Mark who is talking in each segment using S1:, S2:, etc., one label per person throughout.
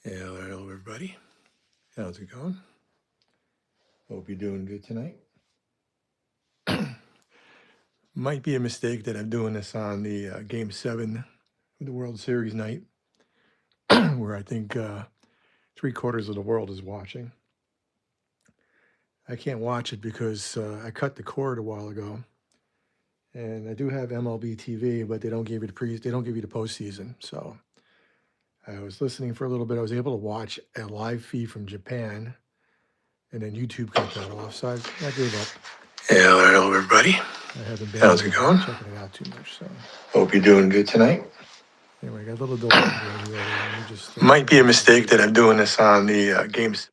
S1: Hello, everybody. How's it going? Hope you're doing good tonight. Might be a mistake that I'm doing this on the Game 7 of the World Series night, where I think 3/4 of the world is watching. I can't watch it because I cut the cord a while ago, and I do have MLB TV, but they don't give you the postseason. So I was listening for a little bit. I was able to watch a live feed from Japan, and then YouTube cut that off. So I gave up. Hello, everybody. I haven't been How's it going? Checking it out too much. So hope you're doing good tonight. Anyway, I got a little delay. Just might be a mistake that I'm doing this on the Games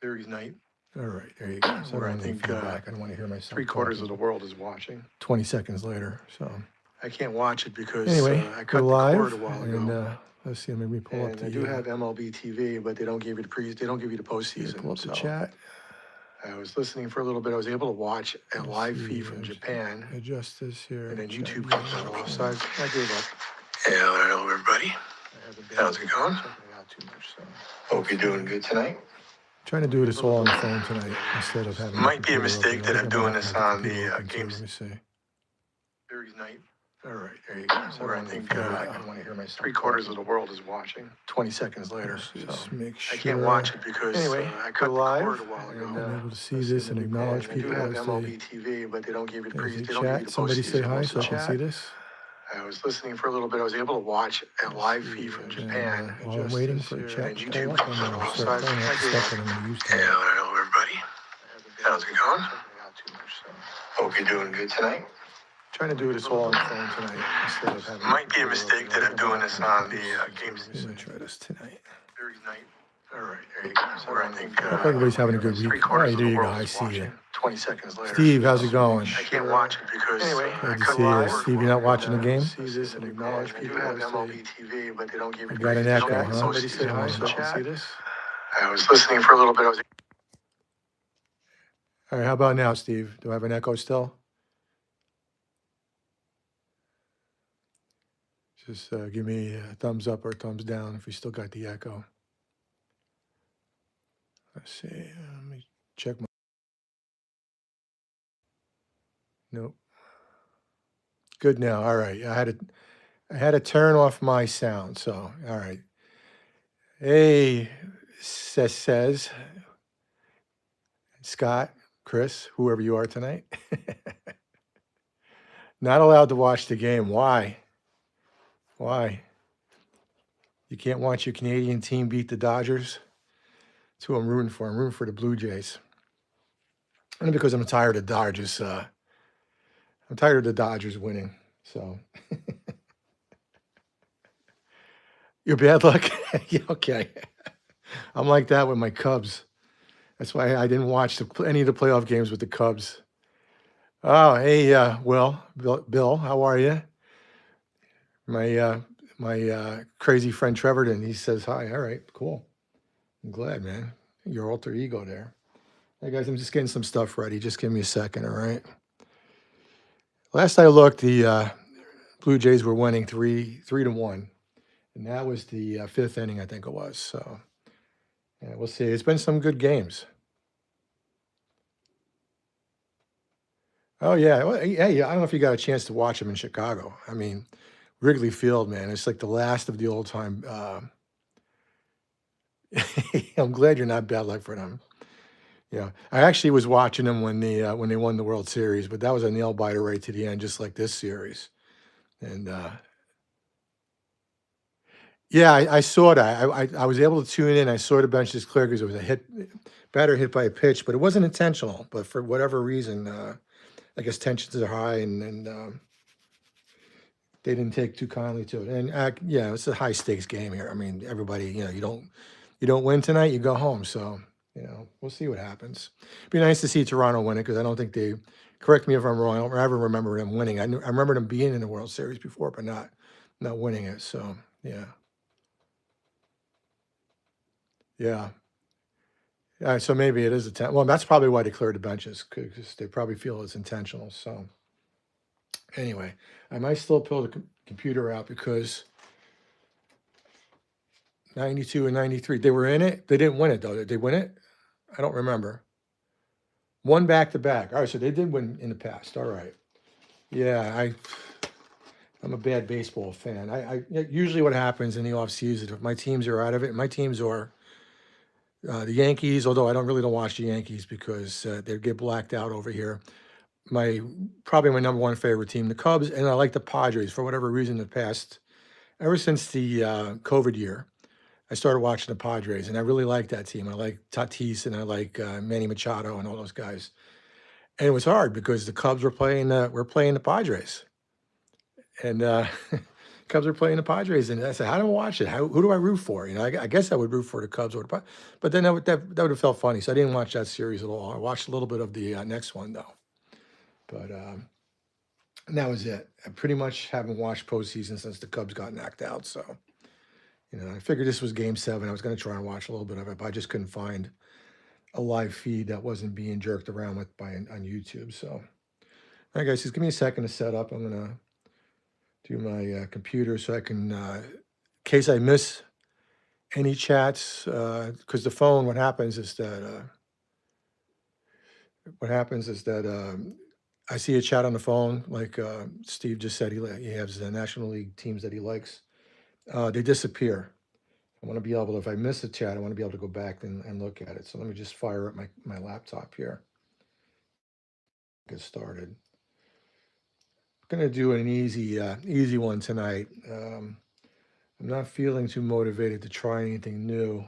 S1: Series night. All right, there you go. So I think I don't want to hear myself. 3/4 of the world is watching. 20 seconds later, so I can't watch it because anyway, I cut the cord a while ago. Let's see. Let me pull up the. I do have MLB TV, but they don't give you the postseason. Pull up the chat. I was listening for a little bit. I was able to watch a live feed from Japan. Adjust this here. And then YouTube cut that off. So I gave up. Hello, everybody. How's it going? Hope you're doing good tonight. Trying to do this all on the phone tonight instead of having. Might be a mistake that I'm doing this on the Games. Let me see. Series night. All right, there you go. So I think I don't want to hear myself. 3/4 of the world is watching. 20 seconds later. So make sure. I can't watch it because anyway, I cut the cord a while ago. I'm able to see this and acknowledge people. I do have MLB TV, but they don't give you the Somebody say hi so I can see this. I was listening for a little bit. I was able to watch a live feed from Japan. While I'm waiting for a chat to pull up, I'm going to start playing that stuff that I'm going to use today. Hello, everybody. How's it going? Hope you're doing good tonight. Trying to do this all on the phone tonight instead of having. Might be a mistake that I'm doing this on the Games. I'm going to try this tonight. Series night. All right, there you go. So I think hope everybody's having a good week. All right, there you go. I see you. 20 seconds later. Steve, how's it going? I can't watch it because anyway. Good to see you, Steve. You're not watching the game. See this and acknowledge people. I do have MLB TV, but they don't give you. Got an echo, huh? Somebody say hi so I can see this. I was listening for a little bit. All right, how about now, Steve? Do I have an echo still? Just give me a thumbs up or a thumbs down if you still got the echo. Let's see. Let me check my. Nope. Good now. All right. I had to turn off my sound. So all right. Hey, says Scott, Chris, whoever you are tonight. Not allowed to watch the game. Why? Why? You can't watch your Canadian team beat the Dodgers? That's who I'm rooting for. I'm rooting for the Blue Jays. Only because I'm tired of Dodgers. I'm tired of the Dodgers winning. So you're bad luck. Yeah, okay. I'm like that with my Cubs. That's why I didn't watch any of the playoff games with the Cubs. Oh, hey, Bill, how are you? My crazy friend Trevor, and he says hi. All right, cool. I'm glad, man. Your alter ego there. Hey guys, I'm just getting some stuff ready. Just give me a second, all right? Last I looked, the Blue Jays were winning 3-1, and that was the fifth inning, I think it was. So, yeah, we'll see. It's been some good games. Oh yeah, well, yeah. I don't know if you got a chance to watch them in Chicago. I mean, Wrigley Field, man, it's like the last of the old time. I'm glad you're not bad luck for them. Yeah, I actually was watching them when they won the World Series, but that was a nail biter right to the end, just like this series. And yeah, I saw that. I was able to tune in. I saw the benches clear because it was a batter hit by a pitch, but it wasn't intentional. But for whatever reason, I guess tensions are high, and they didn't take too kindly to it. And yeah, it's a high stakes game here. I mean, everybody, you don't win tonight, you go home. So we'll see what happens. It'd be nice to see Toronto win it because I don't think they. Correct me if I'm wrong. I don't ever remember them winning. I remember them being in the World Series before, but not winning it. So yeah. Yeah. So maybe it is well, that's probably why they cleared the benches because they probably feel it's intentional. So anyway, I might still pull the computer out because 92 and 93. They were in it. They didn't win it, though. Did they win it? I don't remember. One back to back. All right, so they did win in the past. All right. Yeah, I'm a bad baseball fan. Usually what happens in the off season, if my teams are out of it, my teams are the Yankees, although I don't watch the Yankees because they get blacked out over here. Probably my number one favorite team, the Cubs, and I like the Padres for whatever reason. The past, ever since the COVID year, I started watching the Padres, and I really like that team. I like Tatis, and I like Manny Machado, and all those guys. And it was hard because the Cubs were playing the Padres, and Cubs were playing the Padres, and I said, "How do I watch it? Who do I root for?" I guess I would root for the Cubs or the Padres, but then that would have felt funny. So I didn't watch that series at all. I watched a little bit of the next one though, but and that was it. I pretty much haven't watched postseason since the Cubs got knocked out. So I figured this was Game 7. I was going to try and watch a little bit of it, but I just couldn't find a live feed that wasn't being jerked around with on YouTube. So, all right, guys, just give me a second to set up. I'm gonna do my computer so I can, in case I miss any chats, because the phone. What happens is that I see a chat on the phone, like Steve just said. He has the National League teams that he likes. They disappear. I want to be able to, if I miss a chat, I want to be able to go back and look at it. So let me just fire up my laptop here. Get started. I'm going to do an easy one tonight. I'm not feeling too motivated to try anything new.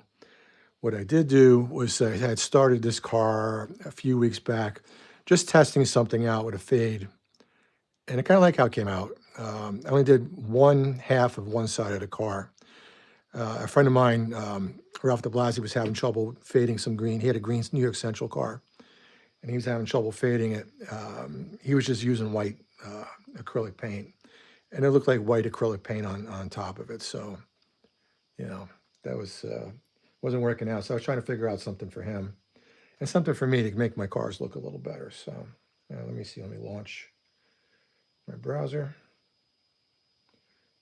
S1: What I did do was I had started this car a few weeks back, just testing something out with a fade. And I kind of like how it came out. I only did one half of one side of the car. A friend of mine, Ralph de Blasi, was having trouble fading some green. He had a green New York Central car, and he was having trouble fading it. He was just using white acrylic paint, and it looked like white acrylic paint on top of it. So, that wasn't working out. So I was trying to figure out something for him and something for me to make my cars look a little better. So let me see. Let me launch my browser.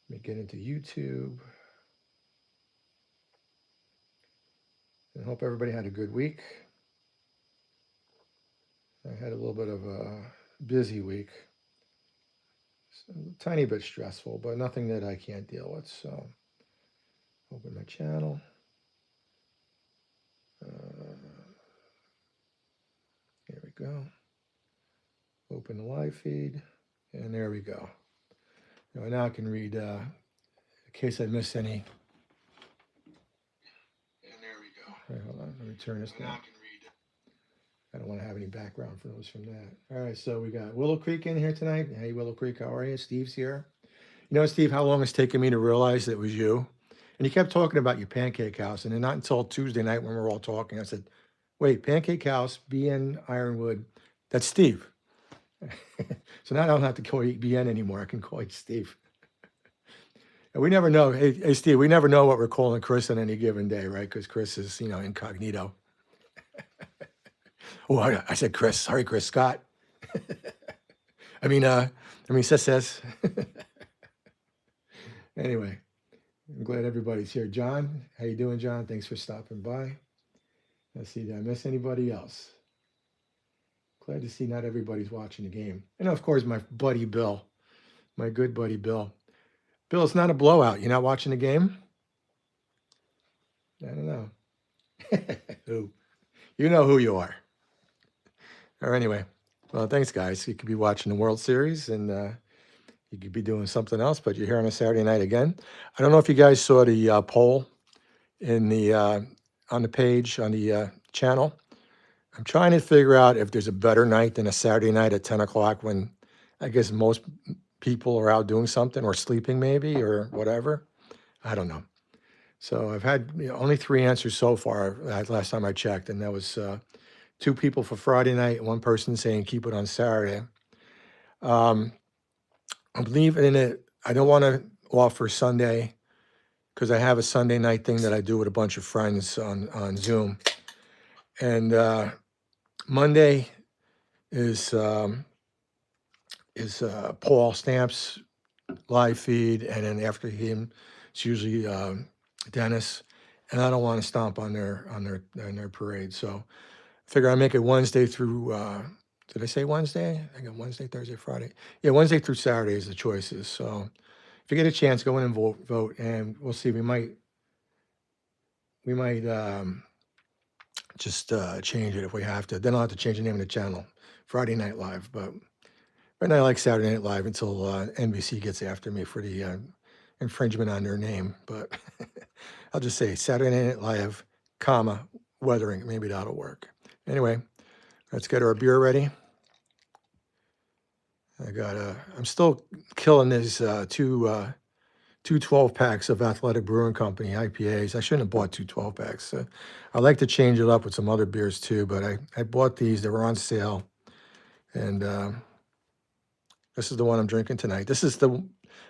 S1: Let me get into YouTube. I hope everybody had a good week. I had a little bit of a busy week. A tiny bit stressful, but nothing that I can't deal with. So, open my channel. Here we go. Open the live feed, and there we go. Now I can read, in case I missed any. And there we go. All right, hold on. Let me turn this down. I don't want to have any background noise from that. All right, so we got Willow Creek in here tonight. Hey, Willow Creek, how are you? Steve's here. Steve, how long it's taken me to realize it was you? And you kept talking about your pancake house, and then not until Tuesday night when we were all talking, I said, wait, pancake house, BN Ironwood, that's Steve. So now I don't have to call you BN anymore. I can call you Steve. And we never know. Hey, Steve, we never know what we're calling Chris on any given day, right? Because Chris is, incognito. Oh, I said Chris. Sorry, Chris Scott. Says. Anyway, I'm glad everybody's here. John, how you doing, John? Thanks for stopping by. Let's see, did I miss anybody else? Glad to see not everybody's watching the game. And of course, my buddy Bill, my good buddy Bill. Bill, it's not a blowout. You're not watching the game? I don't know. Who? You know who you are. Or anyway, well, thanks, guys. You could be watching the World Series, and you could be doing something else, but you're here on a Saturday night again. I don't know if you guys saw the poll in the on the page on the channel. I'm trying to figure out if there's a better night than a Saturday night at 10 o'clock when I guess most people are out doing something or sleeping maybe or whatever. I don't know. So I've had only 3 answers so far last time I checked, and that was 2 people for Friday night and 1 person saying keep it on Saturday. I'm leaving it. I don't want to offer Sunday because I have a Sunday night thing that I do with a bunch of friends on Zoom. And Monday is Paul Stamp's live feed, and then after him, it's usually Dennis. and I don't want to stomp on their parade. So I figure I make it Wednesday through. Did I say Wednesday? I got Wednesday, Thursday, Friday. Yeah, Wednesday through Saturday is the choices. So if you get a chance, go in and vote, and we'll see. We might just change it if we have to. Then I'll have to change the name of the channel, Friday Night Live. But right now I like Saturday Night Live until NBC gets after me for the infringement on their name. But I'll just say Saturday Night Live, comma, weathering. Maybe that'll work. Anyway, let's get our beer ready. I'm still killing these two 12-packs of Athletic Brewing Company IPAs. I shouldn't have bought two 12-packs. I like to change it up with some other beers too, but I bought these. They were on sale. And this is the one I'm drinking tonight. This is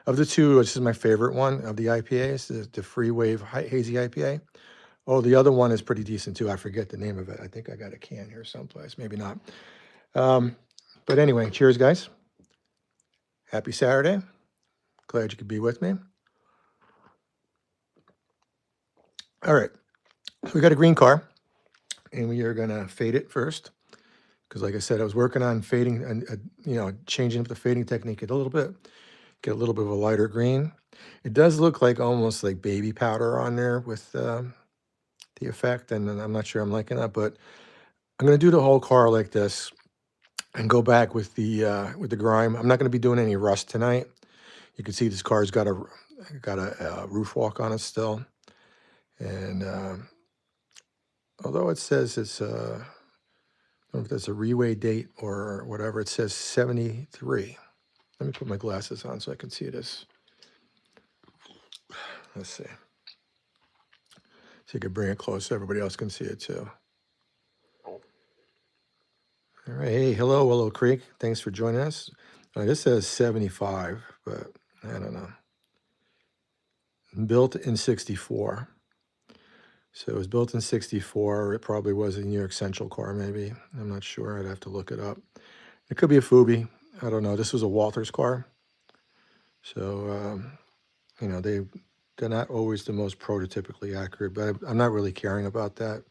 S1: of the two, this is my favorite one of the IPAs, the Free Wave Hazy IPA. Oh, the other one is pretty decent too. I forget the name of it. I think I got a can here someplace. Maybe not. But anyway, cheers, guys. Happy Saturday. Glad you could be with me. All right. So we got a green car, and we are going to fade it first. Because like I said, I was working on fading and, changing up the fading technique a little bit. Get a little bit of a lighter green. It does look like almost like baby powder on there with the effect. And I'm not sure I'm liking that, but I'm going to do the whole car like this and go back with the grime. I'm not going to be doing any rust tonight. You can see this car's got a roof walk on it still. And although it says it's I don't know if that's a reweigh date or whatever, it says 73. Let me put my glasses on so I can see this. Let's see. So you can bring it close so everybody else can see it too. All right. Hey, hello, Willow Creek. Thanks for joining us. This says 75, but I don't know. Built in 64. So it was built in 64. It probably was a New York Central car, maybe. I'm not sure. I'd have to look it up. It could be a Fubi. I don't know. This was a Walthers car. So, they're not always the most prototypically accurate, but I'm not really caring about that.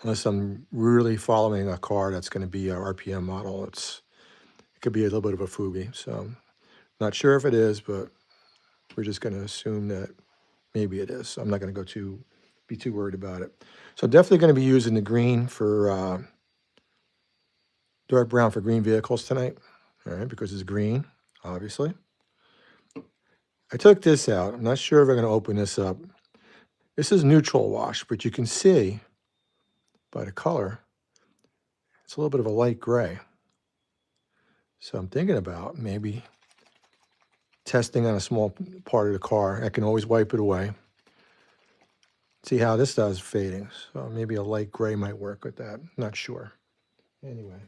S1: Unless I'm really following a car that's going to be a RPM model. It could be a little bit of a Fubi. So not sure if it is, but we're just going to assume that maybe it is. So I'm not going to be too worried about it. So definitely going to be using the green for dark brown for green vehicles tonight. All right, because it's green, obviously. I took this out. I'm not sure if I'm going to open this up. This is neutral wash, but you can see by the color, it's a little bit of a light gray. So I'm thinking about maybe testing on a small part of the car. I can always wipe it away. See how this does fading. So maybe a light gray might work with that. Not sure. Anyway.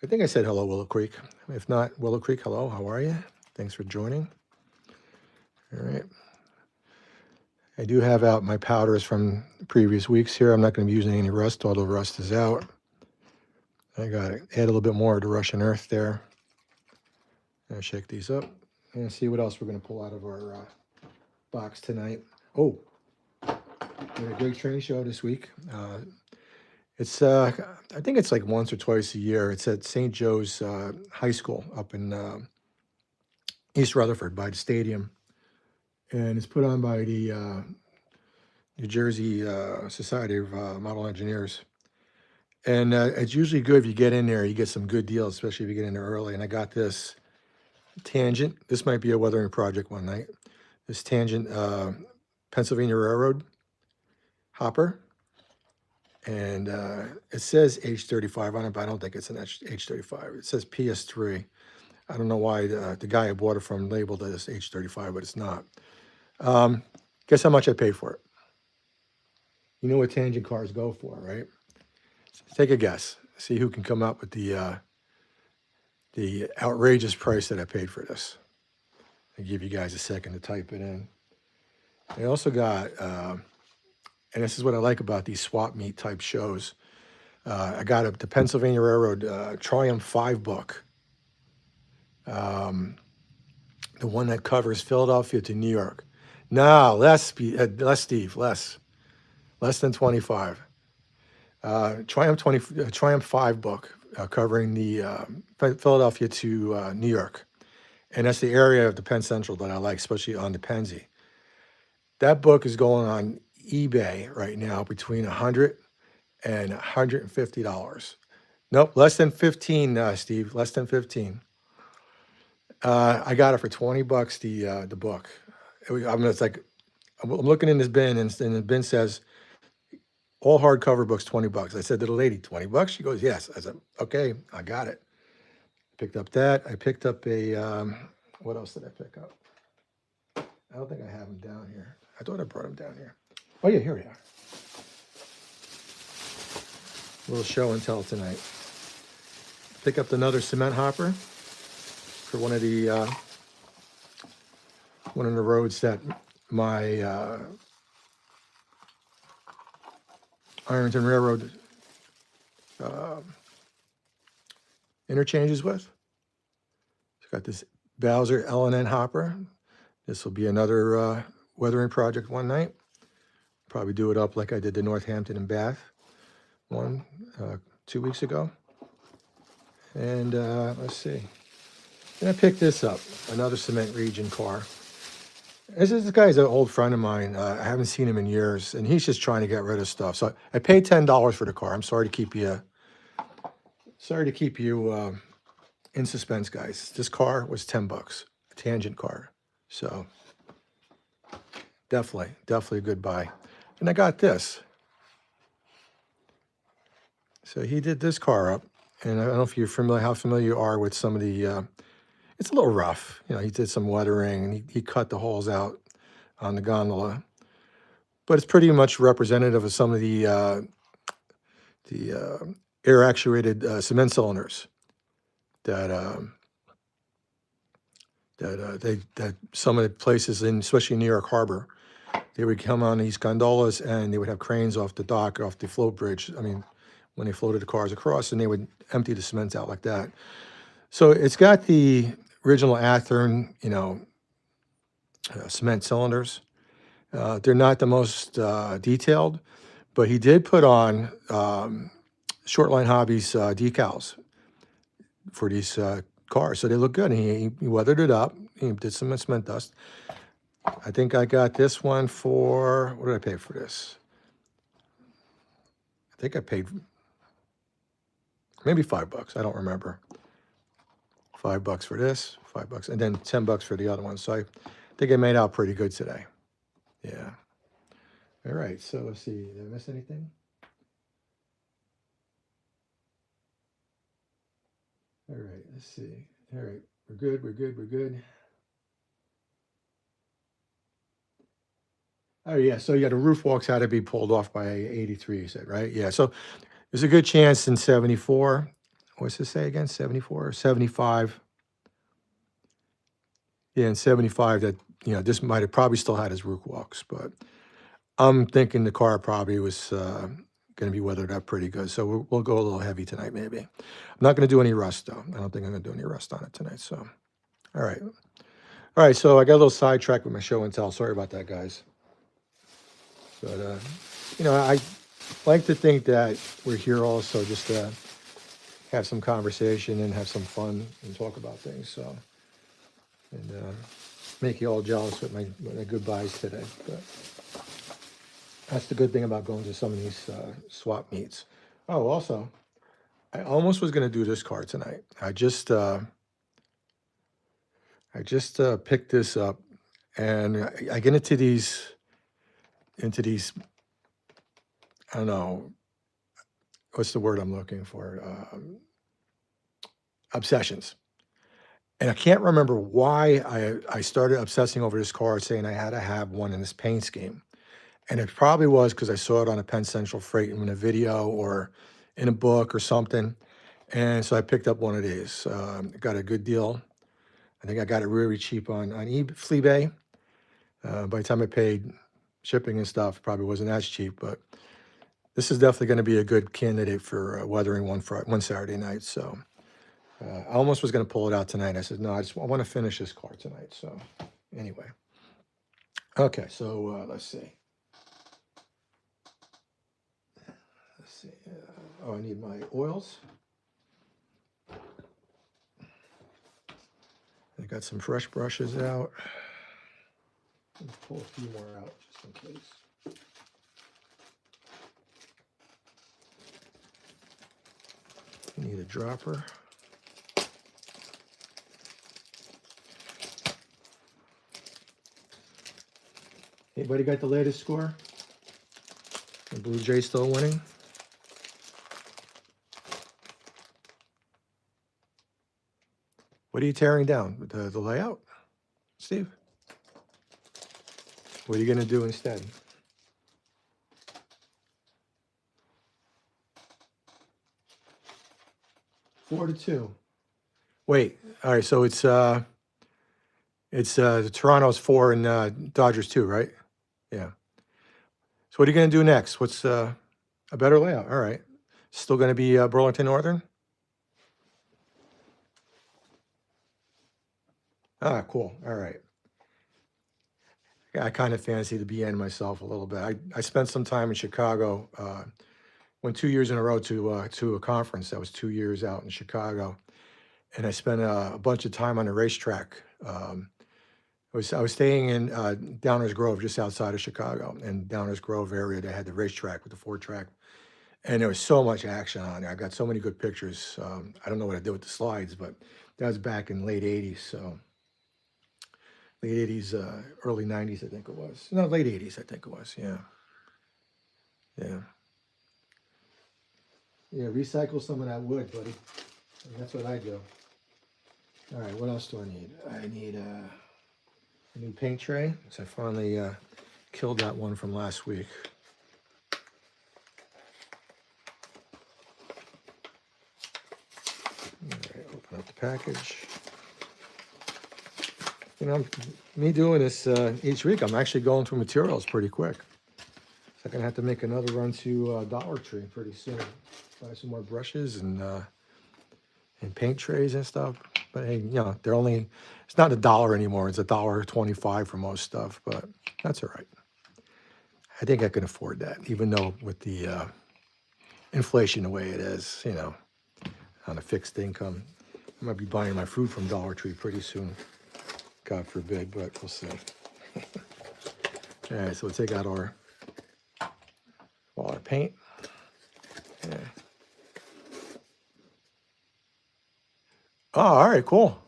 S1: I think I said hello, Willow Creek. If not, Willow Creek, hello. How are you? Thanks for joining. All right. I do have out my powders from previous weeks here. I'm not going to be using any rust, although rust is out. I got to add a little bit more to Russian Earth there. I'll shake these up and see what else we're going to pull out of our box tonight. Oh, we had a great training show this week. It's I think it's like once or twice a year. It's at St. Joe's High School up in East Rutherford by the stadium. And it's put on by the New Jersey Society of Model Engineers. And it's usually good if you get in there, you get some good deals, especially if you get in there early. And I got this Tangent. This might be a weathering project one night. This Tangent Pennsylvania Railroad hopper. And it says H35 on it, but I don't think it's an H35. It says PS3. I don't know why the guy I bought it from labeled it as H35, but it's not. Guess how much I paid for it? You know what Tangent cars go for, right? Take a guess. See who can come up with the outrageous price that I paid for this. I'll give you guys a second to type it in. I also got, and this is what I like about these swap meet type shows. I got the Pennsylvania Railroad Triumph 5 book. The the one that covers Philadelphia to New York. No, less, Steve, less than 25. Triumph 5 book covering the Philadelphia to New York. And that's the area of the Penn Central that I like, especially on the Pennsy. That book is going on eBay right now between $100 and $150. Nope, less than 15, Steve, less than 15. I got it for $20, the book. It's like, I'm looking in this bin, and the bin says, all hardcover books, $20. I said to the lady, $20? She goes, yes. I said, okay, I got it. Picked up that. I picked up a, what else did I pick up? I don't think I have them down here. I thought I brought them down here. Oh yeah, here we are. A little show and tell tonight. Pick up another cement hopper for one of the roads that my Ironton Railroad interchanges with. It's got this Bowser L&N hopper. This will be another weathering project one night. Probably do it up like I did the Northampton and Bath one 2 weeks ago. And let's see. And I picked this up, another Cement Region car. This guy's an old friend of mine. I haven't seen him in years, and he's just trying to get rid of stuff. So I paid $10 for the car. I'm sorry to keep you in suspense, guys. This car was $10, a Tangent car. So definitely a good buy. And I got this. So he did this car up, and I don't know if you're familiar, how familiar you are with some of the. It's a little rough, you know. He did some weathering, and he cut the holes out on the gondola, but it's pretty much representative of some of the air actuated cement cylinders that some of the places in, especially New York Harbor, they would come on these gondolas and they would have cranes off the dock, off the float bridge. I mean, when they floated the cars across, and they would empty the cement out like that. So it's got the original Athern, you know, cement cylinders. They're not the most detailed, but he did put on Shortline Hobbies decals for these cars, so they look good. And he weathered it up. He did some cement dust. I think I got this one for, what did I pay for this? I think I paid maybe $5. I don't remember. $5 for this, $5, and then $10 for the other one. So I think I made out pretty good today. Yeah. All right. So let's see. Did I miss anything? All right. Let's see. All right. We're good. Oh yeah. So yeah, the roof walks had to be pulled off by 83. You said, right? Yeah. So there's a good chance in 74. What's this say again? 74 or 75? Yeah, in 75 that, you know, this might have probably still had his roof walks, but I'm thinking the car probably was going to be weathered up pretty good. So we'll go a little heavy tonight, maybe. I'm not going to do any rust, though. I don't think I'm going to do any rust on it tonight. So, all right. All right, so I got a little sidetracked with my show and tell. Sorry about that, guys. But, you know, I like to think that we're here also just to have some conversation and have some fun and talk about things. So, and make you all jealous with my goodbyes today. But that's the good thing about going to some of these swap meets. Oh, also, I almost was going to do this car tonight. I just picked this up, and I get into these, I don't know, what's the word I'm looking for? Obsessions. And I can't remember why I started obsessing over this car, saying I had to have one in this paint scheme. And it probably was because I saw it on a Penn Central Freight in a video or in a book or something. And so I picked up one of these. Got a good deal. I think I got it really cheap on eBay. By the time I paid shipping and stuff, it probably wasn't as cheap. But this is definitely going to be a good candidate for weathering one Saturday night. So I almost was going to pull it out tonight. I said, no, I want to finish this car tonight. So anyway. Okay, so let's see. Let's see. Oh, I need my oils. I got some fresh brushes out. Let's pull a few more out just in case. Need a dropper. Anybody got the latest score? The Blue Jays still winning? What are you tearing down? The layout, Steve? What are you going to do instead? Four to two. Wait. All right. So it's the Toronto's 4 and Dodgers 2, right? Yeah. So what are you going to do next? What's a better layout? All right. Still going to be Burlington Northern? Ah, cool. All right. I kind of fancy the BN myself a little bit. I spent some time in Chicago. Went 2 years in a row to a conference. That was 2 years out in Chicago, and I spent a bunch of time on the racetrack. I was staying in Downers Grove, just outside of Chicago, and Downers Grove area. They had the racetrack with the 4-track, and there was so much action on there. I got so many good pictures. I don't know what I did with the slides, but that was back in late '80s. So late '80s, early '90s, I think it was. No, late '80s, I think it was. Yeah, yeah, yeah. Recycle some of that wood, buddy. And that's what I do. All right, what else do I need? I need a new paint tray. So I finally killed that one from last week. All right, open up the package. You know, me doing this each week, I'm actually going through materials pretty quick. So I'm gonna have to make another run to Dollar Tree pretty soon. Buy some more brushes and paint trays and stuff. But hey, you know, they're only, it's not $1 anymore. It's $1.25 for most stuff, but that's all right. I think I can afford that, even though with the inflation the way it is, you know, on a fixed income. I might be buying my food from Dollar Tree pretty soon. God forbid, but we'll see. All right, so we'll take out all our paint. Yeah. Oh, all right, cool.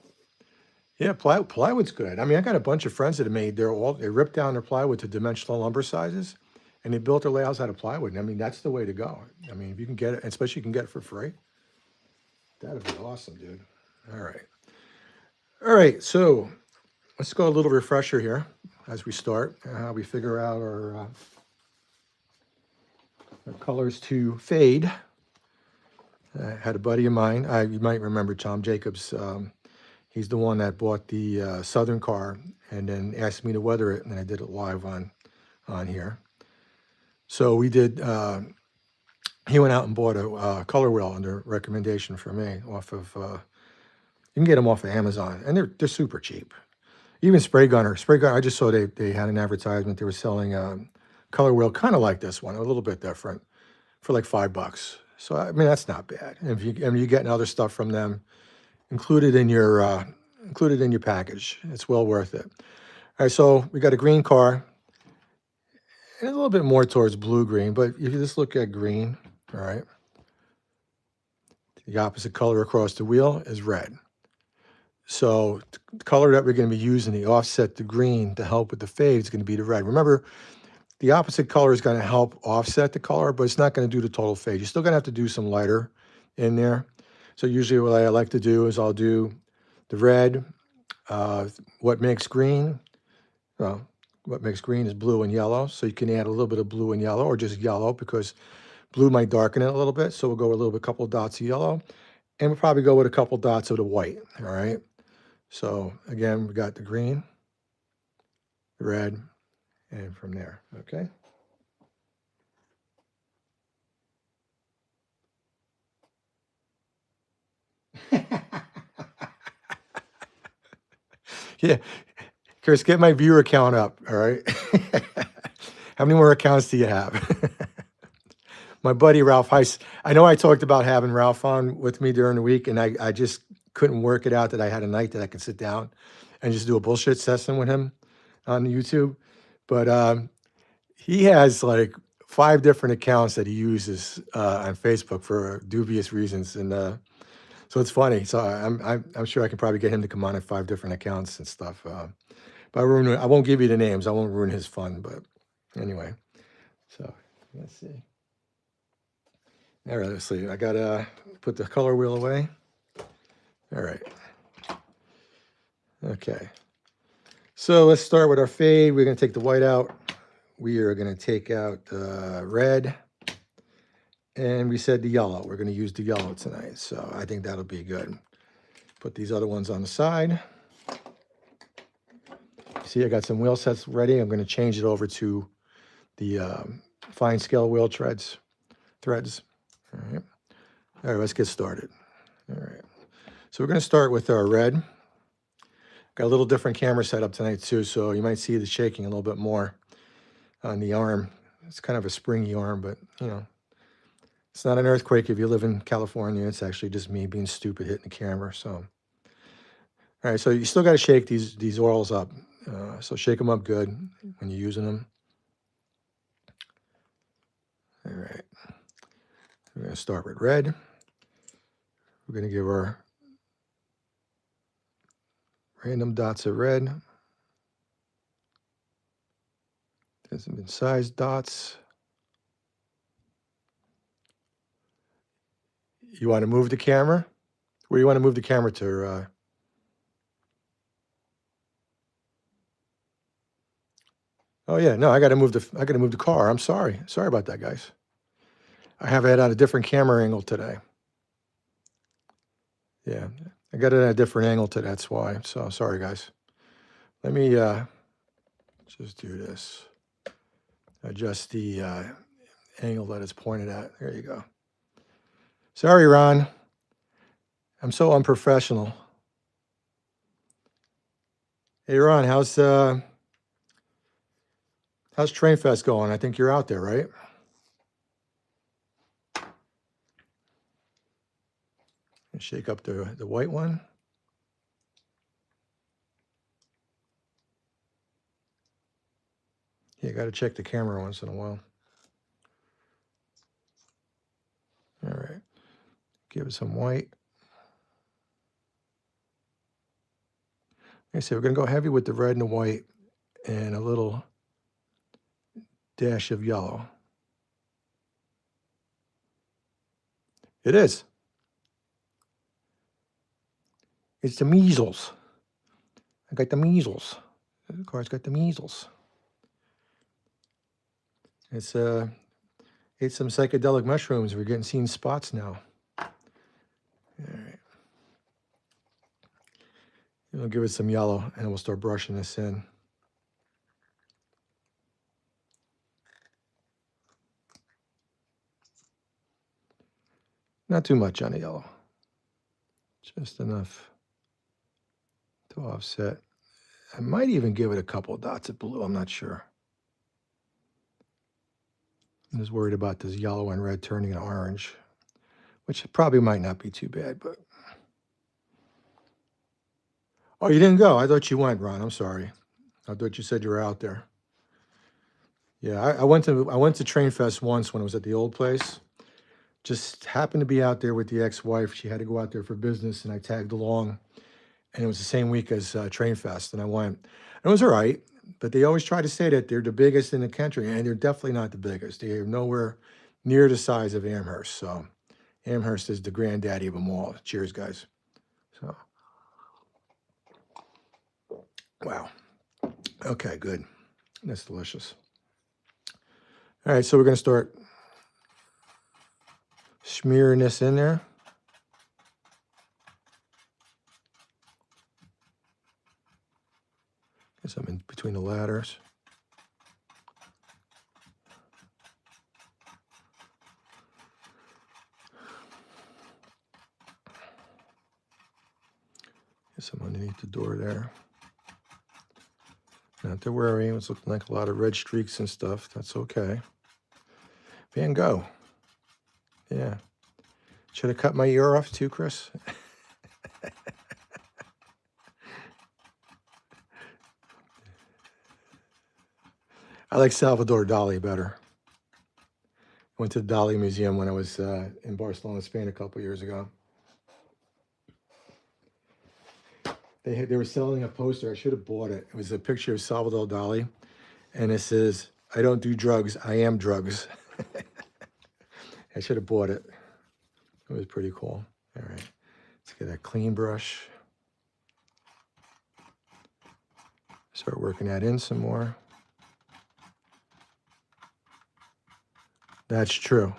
S1: Yeah, plywood's good. I mean, I got a bunch of friends that have made they ripped down their plywood to dimensional lumber sizes, and they built their layouts out of plywood. And I mean, that's the way to go. I mean, if you can get it, especially you can get it for free, that'd be awesome, dude. All right. So let's go a little refresher here as we start. How we figure out our colors to fade. I had a buddy of mine. You might remember Tom Jacobs. He's the one that bought the Southern car and then asked me to weather it, and then I did it live on here. So we did. He went out and bought a color wheel under recommendation from me off of. You can get them off of Amazon, and they're super cheap. Even Spraygunner. I just saw they had an advertisement. They were selling a color wheel kind of like this one, a little bit different, for like $5. So I mean that's not bad. And if you're getting other stuff from them included in your package, it's well worth it. All right, so we got a green car, and a little bit more towards blue-green, but if you just look at green, all right, the opposite color across the wheel is red. So the color that we're going to be using to offset the green to help with the fade is going to be the red. Remember, the opposite color is going to help offset the color, but it's not going to do the total fade. You're still going to have to do some lighter in there. So usually what I like to do is I'll do the red, what makes green. Well, what makes green is blue and yellow. So you can add a little bit of blue and yellow, or just yellow, because blue might darken it a little bit. So we'll go with a little bit, couple of dots of yellow, and we'll probably go with a couple dots of the white. All right. So again, we got the green, the red, and from there. Okay. Yeah, Chris, get my viewer count up, all right? How many more accounts do you have? My buddy Ralph Heiss, I know I talked about having Ralph on with me during the week, and I just couldn't work it out that I had a night that I could sit down and just do a bullshit session with him on YouTube. But he has like 5 different accounts that he uses on Facebook for dubious reasons, and so it's funny. So I'm sure I can probably get him to come on at 5 different accounts and stuff. But I won't give you the names. I won't ruin his fun. But anyway, so let's see. All right, let's see. I gotta put the color wheel away. All right. Okay. So let's start with our fade. We're gonna take the white out. We are gonna take out the red. And we said the yellow. We're gonna use the yellow tonight. So I think that'll be good. Put these other ones on the side. See, I got some wheel sets ready. I'm gonna change it over to the fine scale wheel threads. All right. All right, let's get started. All right. So we're going to start with our red. Got a little different camera setup tonight too, so you might see the shaking a little bit more on the arm. It's kind of a springy arm, but you know, it's not an earthquake if you live in California. It's actually just me being stupid hitting the camera. So, all right. So you still got to shake these oils up. So shake them up good when you're using them. All right. We're going to start with red. We're going to give our random dots of red. There's some incised dots. You want to move the camera? Where do you want to move the camera to? Oh yeah, no, I got to move the car. I'm sorry. Sorry about that, guys. I have it on a different camera angle today. Yeah, I got it at a different angle today. That's why. So sorry, guys. Let me just do this. Adjust the angle that it's pointed at. There you go. Sorry, Ron. I'm so unprofessional. Hey, Ron, how's Train Fest going? I think you're out there, right? And shake up the white one. You got to check the camera once in a while. All right. Give it some white. Okay, so we're going to go heavy with the red and the white and a little dash of yellow. It is. It's the measles. I got the measles. The car's got the measles. It's ate some psychedelic mushrooms. We're getting seeing spots now. All right. We'll give it some yellow and we'll start brushing this in. Not too much on the yellow. Just enough to offset. I might even give it a couple of dots of blue. I'm not sure. I'm just worried about this yellow and red turning to orange, which probably might not be too bad, but. Oh, you didn't go? I thought you went, Ron. I'm sorry. I thought you said you were out there. Yeah, I went to Train Fest once when I was at the old place. Just happened to be out there with the ex-wife. She had to go out there for business, and I tagged along. And it was the same week as Train Fest, and I went. It was all right, but they always try to say that they're the biggest in the country, and they're definitely not the biggest. They are nowhere near the size of Amherst. So Amherst is the granddaddy of them all. Cheers, guys. So, wow. Okay, good. That's delicious. All right, so we're going to start smearing this in there. Guess I'm in between the ladders. Guess I'm underneath the door there. Not to worry. It was looking like a lot of red streaks and stuff. That's okay. Van Gogh. Yeah. Should have cut my ear off too, Chris. I like Salvador Dali better. Went to the Dali Museum when I was in Barcelona, Spain a couple years ago. They were selling a poster. I should have bought it. It was a picture of Salvador Dali, and it says, "I don't do drugs. I am drugs." I should have bought it. It was pretty cool. All right, let's get a clean brush. Start working that in some more. That's true.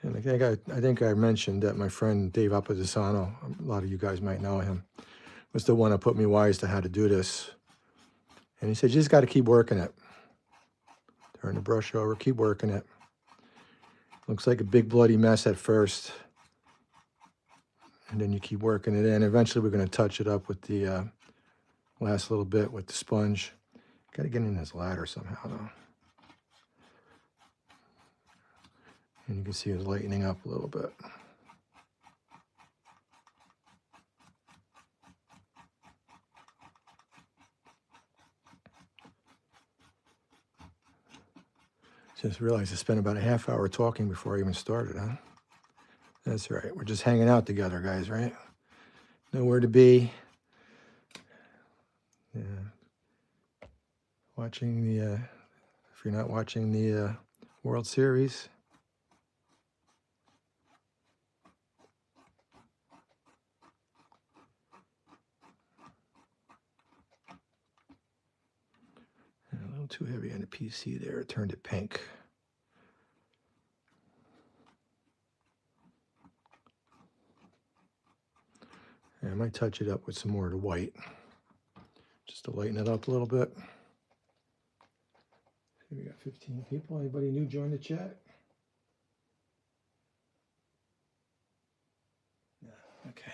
S1: And I think I mentioned that my friend Dave Appadisano, a lot of you guys might know him, was the one that put me wise to how to do this. And he said, you just got to keep working it. Turn the brush over, keep working it. Looks like a big bloody mess at first. And then you keep working it in. Eventually we're going to touch it up with the last little bit with the sponge. Got to get in this ladder somehow though. And you can see it lightening up a little bit. Just realized I spent about a half hour talking before I even started, huh? That's right. We're just hanging out together, guys, right? Nowhere to be. Yeah. Watching the, if you're not watching the World Series. A little too heavy on the PC there. It turned it pink. And I might touch it up with some more of the white, just to lighten it up a little bit. We got 15 people. Anybody new join the chat? No. Okay.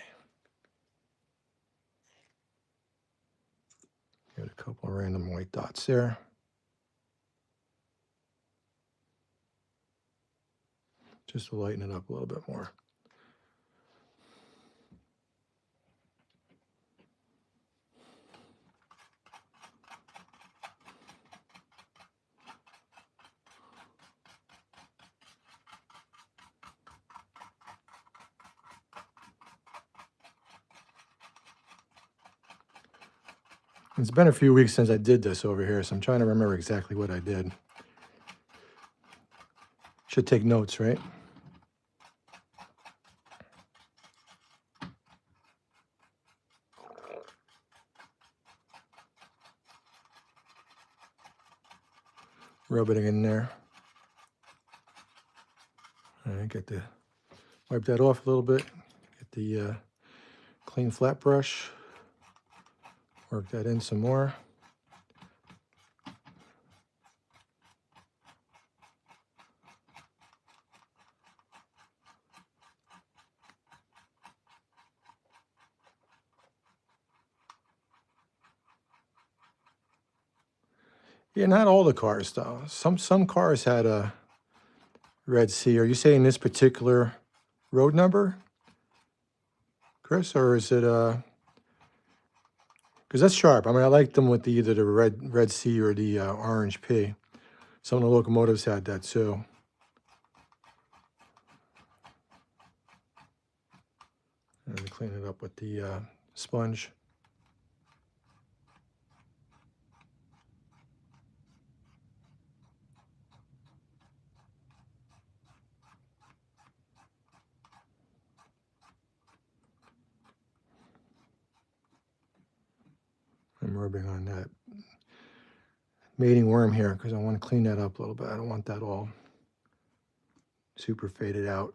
S1: Got a couple of random white dots there. Just to lighten it up a little bit more. It's been a few weeks since I did this over here, so I'm trying to remember exactly what I did. Should take notes, right? Rub it in there. All right, wipe that off a little bit. Get the clean flat brush. Work that in some more. Yeah, not all the cars though. Some cars had a red C. Are you saying this particular road number, Chris, or is it because that's sharp. I mean, I like them with either the red C or the orange P. Some of the locomotives had that too. And clean it up with the sponge. I'm rubbing on that mating worm here because I want to clean that up a little bit. I don't want that all super faded out.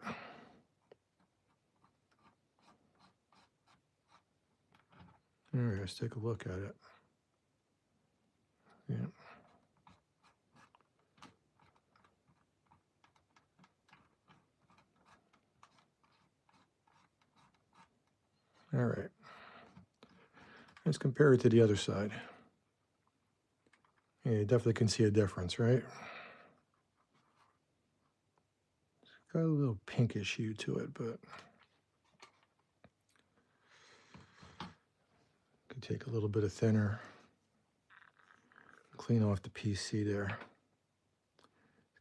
S1: All right, let's take a look at it. Yeah. All right. Let's compare it to the other side. Yeah, you definitely can see a difference, right? It's got a little pinkish hue to it, but could take a little bit of thinner, clean off the PC there.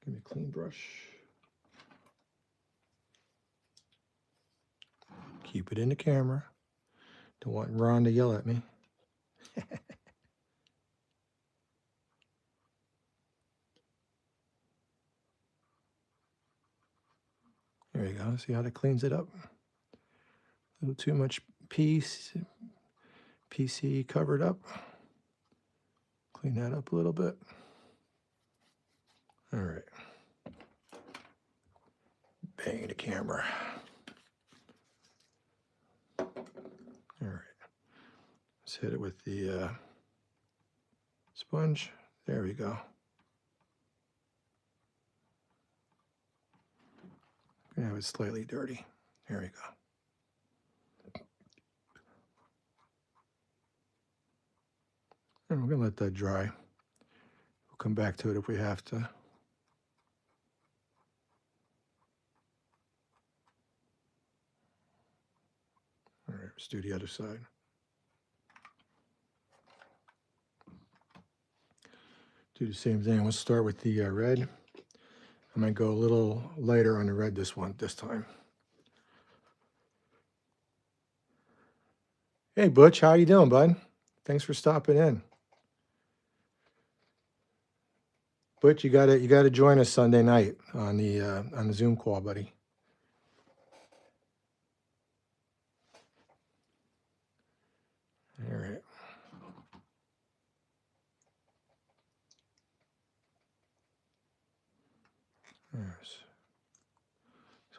S1: Give me a clean brush. Keep it in the camera. Don't want Ron to yell at me. There you go. See how that cleans it up? A little too much PC covered up. Clean that up a little bit. All right. Bang the camera. All right. Let's hit it with the sponge. There we go. Gonna have it slightly dirty. There we go. And we're gonna let that dry. We'll come back to it if we have to. All right, let's do the other side. Do the same thing. Let's start with the red. I might go a little lighter on the red this time. Hey, Butch, how you doing, bud? Thanks for stopping in. Butch, you gotta join us Sunday night on the Zoom call, buddy. All right. Let's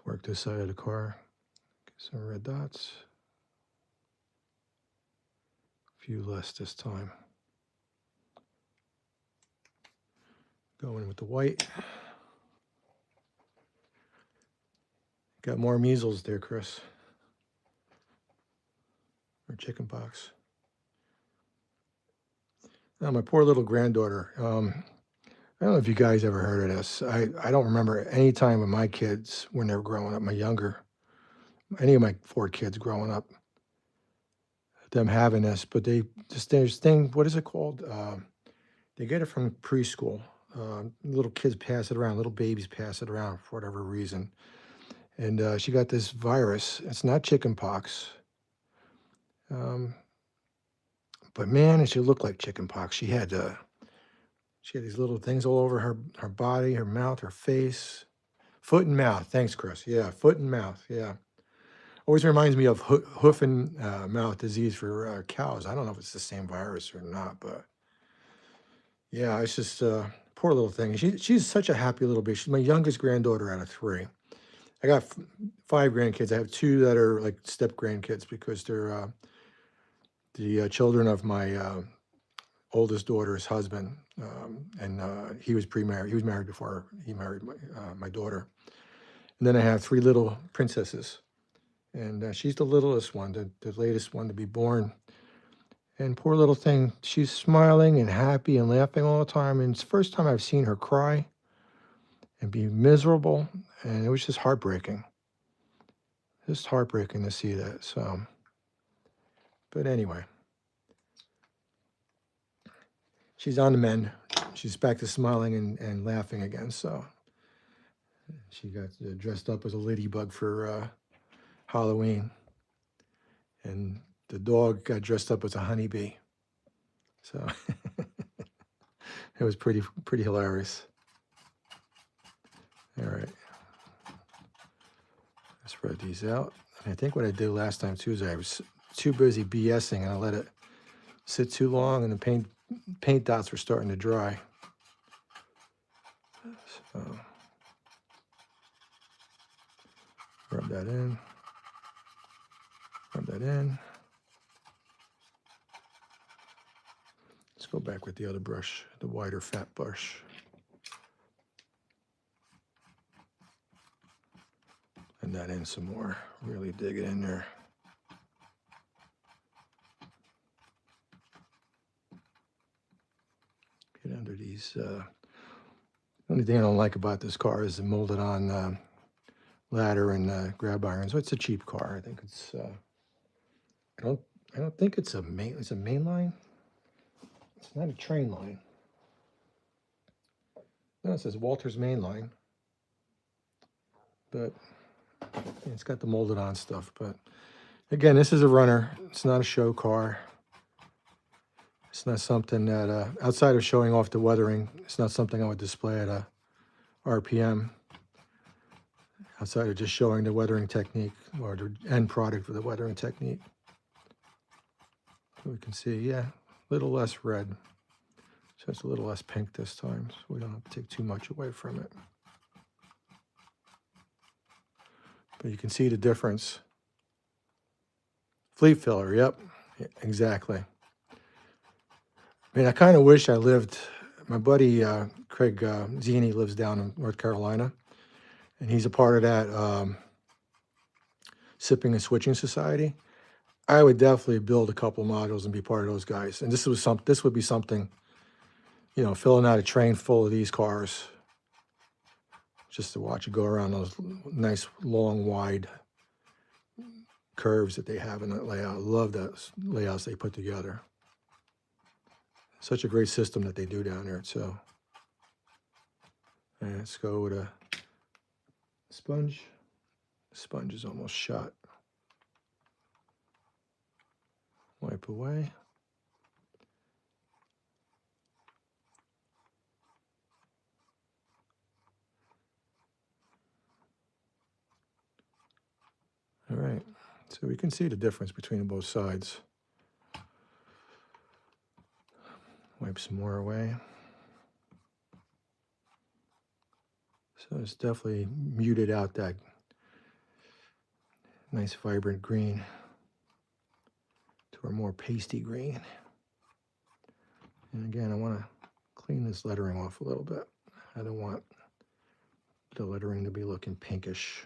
S1: work this side of the car. Get some red dots. A few less this time. Go in with the white. Got more measles there, Chris. Or chicken pox. Now, my poor little granddaughter. I don't know if you guys ever heard of this. I don't remember any time with my kids when they were growing up, any of my 4 kids growing up, them having this, but this thing, what is it called? They get it from preschool. Little kids pass it around, little babies pass it around for whatever reason. And she got this virus. It's not chicken pox. But man, she looked like chicken pox. She had these little things all over her body, her mouth, her face, foot and mouth. Thanks, Chris. Yeah, foot and mouth. Yeah. Always reminds me of hoof and mouth disease for cows. I don't know if it's the same virus or not, but yeah, it's just poor little thing. She's such a happy little baby. She's my youngest granddaughter out of 3. I got 5 grandkids. I have 2 that are like step grandkids because they're the children of my oldest daughter's husband, and he was pre-married. He was married before he married my daughter. And then I have 3 little princesses, and she's the littlest one, the latest one to be born. And poor little thing, she's smiling and happy and laughing all the time. And it's the first time I've seen her cry and be miserable, and it was just heartbreaking. Just heartbreaking to see that. So, but anyway. She's on the mend. She's back to smiling and laughing again. So she got dressed up as a ladybug for Halloween. And the dog got dressed up as a honeybee. So it was pretty hilarious. All right. Let's spread these out. And I think what I did last time too is I was too busy BSing and I let it sit too long and the paint dots were starting to dry. So rub that in. Rub that in. Let's go back with the other brush, the wider fat brush. And that in some more. Really dig it in there. These, the only thing I don't like about this car is the molded on ladder and grab irons. So it's a cheap car. I think it's, I don't think it's a main line. It's not a train line. No, it says Walthers Mainline. But it's got the molded on stuff. But again, this is a runner. It's not a show car. It's not something that, outside of showing off the weathering, it's not something I would display at a RPM. Outside of just showing the weathering technique or the end product of the weathering technique. We can see, yeah, a little less red. So it's a little less pink this time, so we don't have to take too much away from it. But you can see the difference. Fleet filler, yep, exactly. I mean, I kind of wish I lived, my buddy Craig Zini lives down in North Carolina, and he's a part of that Sipping and Switching Society. I would definitely build a couple modules and be part of those guys. And this would be something, you know, filling out a train full of these cars, just to watch it go around those nice, long, wide curves that they have in that layout. I love those layouts they put together. Such a great system that they do down there. So, and let's go with a sponge. The sponge is almost shot. Wipe away. All right, so we can see the difference between both sides. Wipe some more away. So it's definitely muted out that nice vibrant green to a more pasty green. And again, I want to clean this lettering off a little bit. I don't want the lettering to be looking pinkish.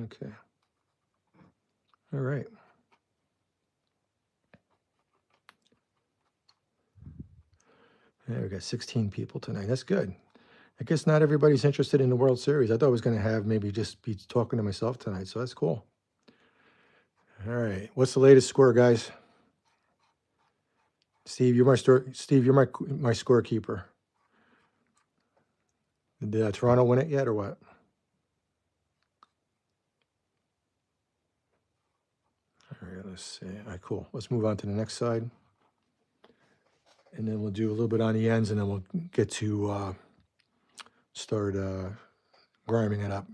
S1: Okay. All right. Yeah, we got 16 people tonight. That's good. I guess not everybody's interested in the World Series. I thought I was going to have maybe just be talking to myself tonight, so that's cool. All right. What's the latest score, guys? Steve, you're my scorekeeper. Did Toronto win it yet or what? All right, let's see. All right, cool. Let's move on to the next side. And then we'll do a little bit on the ends, and then we'll get to start grinding it up.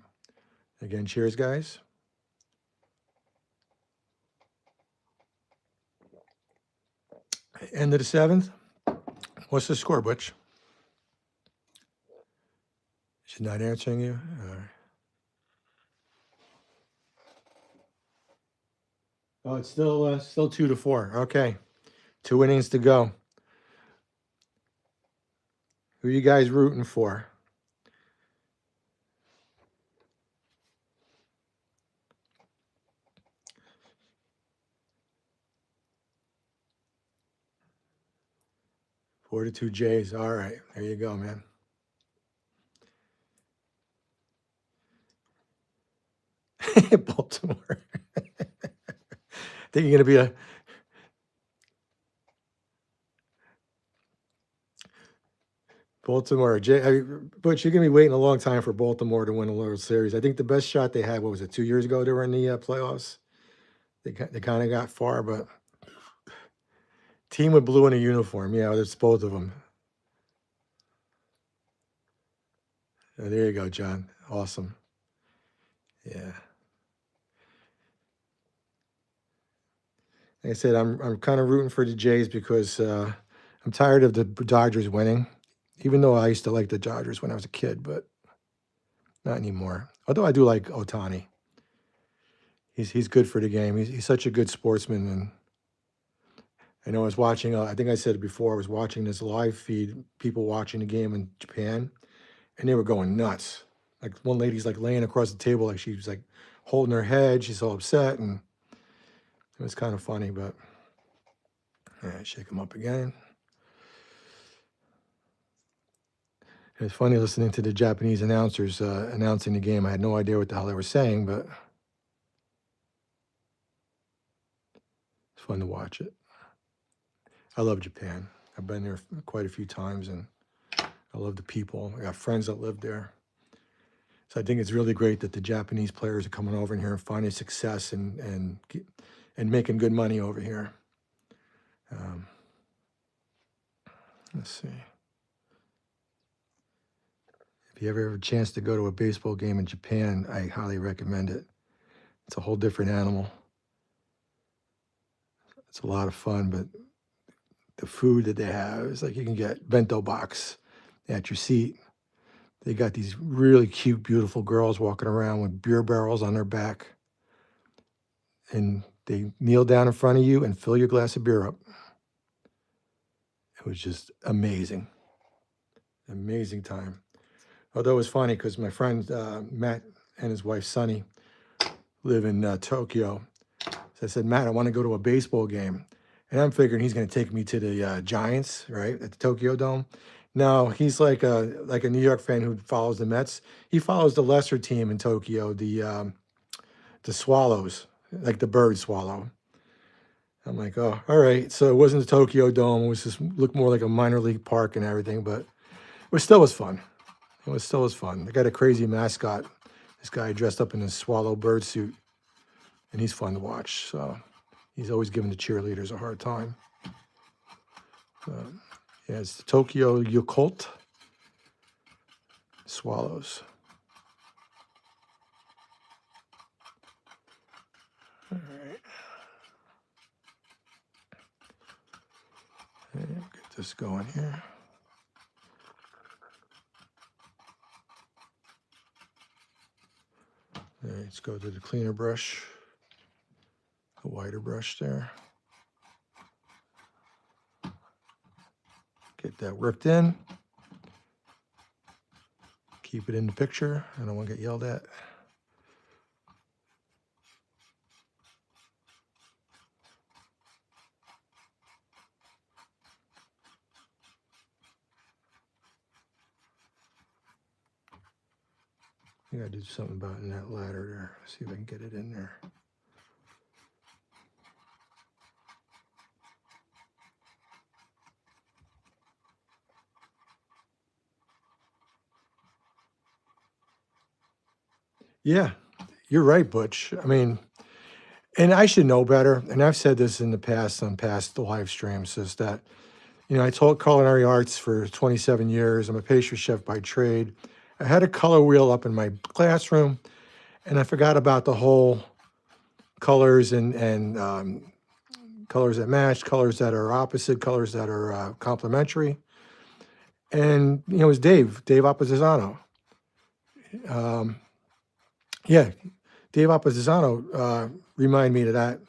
S1: Again, cheers, guys. End of the 7th. What's the score, Butch? She's not answering you? All right. Oh, it's still 2-4. Okay. 2 innings to go. Who are you guys rooting for? Four to 2 Jays. All right. There you go, man. Baltimore. Think you're going to be a Baltimore. Butch, you're going to be waiting a long time for Baltimore to win a World Series. I think the best shot they had, what was it, 2 years ago? They were in the playoffs. They kind of got far, but team with blue in a uniform. Yeah, it's both of them. Oh, there you go, John. Awesome. Yeah. Like I said, I'm kind of rooting for the Jays because I'm tired of the Dodgers winning. Even though I used to like the Dodgers when I was a kid, but not anymore. Although I do like Ohtani. He's good for the game. He's such a good sportsman. And I know I was watching, I think I said it before, I was watching this live feed, people watching the game in Japan, and they were going nuts. Like one lady's like laying across the table like she was like holding her head. She's all upset, and it was kind of funny, but all right, shake him up again. It's funny listening to the Japanese announcers announcing the game. I had no idea what the hell they were saying, but it's fun to watch it. I love Japan. I've been there quite a few times, and I love the people. I got friends that live there. So I think it's really great that the Japanese players are coming over in here and finding success and making good money over here. Let's see. If you ever have a chance to go to a baseball game in Japan, I highly recommend it. It's a whole different animal. It's a lot of fun, but the food that they have is like you can get bento box at your seat. They got these really cute, beautiful girls walking around with beer barrels on their back. And they kneel down in front of you and fill your glass of beer up. It was just amazing. Amazing time. Although it was funny because my friend Matt and his wife Sunny live in Tokyo. So I said, Matt, I want to go to a baseball game. And I'm figuring he's going to take me to the Giants, right, at the Tokyo Dome. No, he's like a New York fan who follows the Mets. He follows the lesser team in Tokyo, the Swallows, like the bird swallow. I'm like, oh, all right. So it wasn't the Tokyo Dome. It was just looked more like a minor league park and everything, but it still was fun. It still was fun. They got a crazy mascot. This guy dressed up in a swallow bird suit, and he's fun to watch. So he's always giving the cheerleaders a hard time. Yeah, it's the Tokyo Yakult Swallows. All right. And get this going here. All right, let's go to the cleaner brush, a wider brush there. Get that worked in. Keep it in the picture. I don't want to get yelled at. I gotta do something about in that ladder there. See if I can get it in there. Yeah, you're right, Butch. I mean, and I should know better. And I've said this in the past on past live streams, is that, I taught culinary arts for 27 years. I'm a pastry chef by trade. I had a color wheel up in my classroom, and I forgot about the whole colors and colors that match, colors that are opposite, colors that are complementary. And, it was Dave Opposizano. Yeah, Dave Opposizano reminded me of that.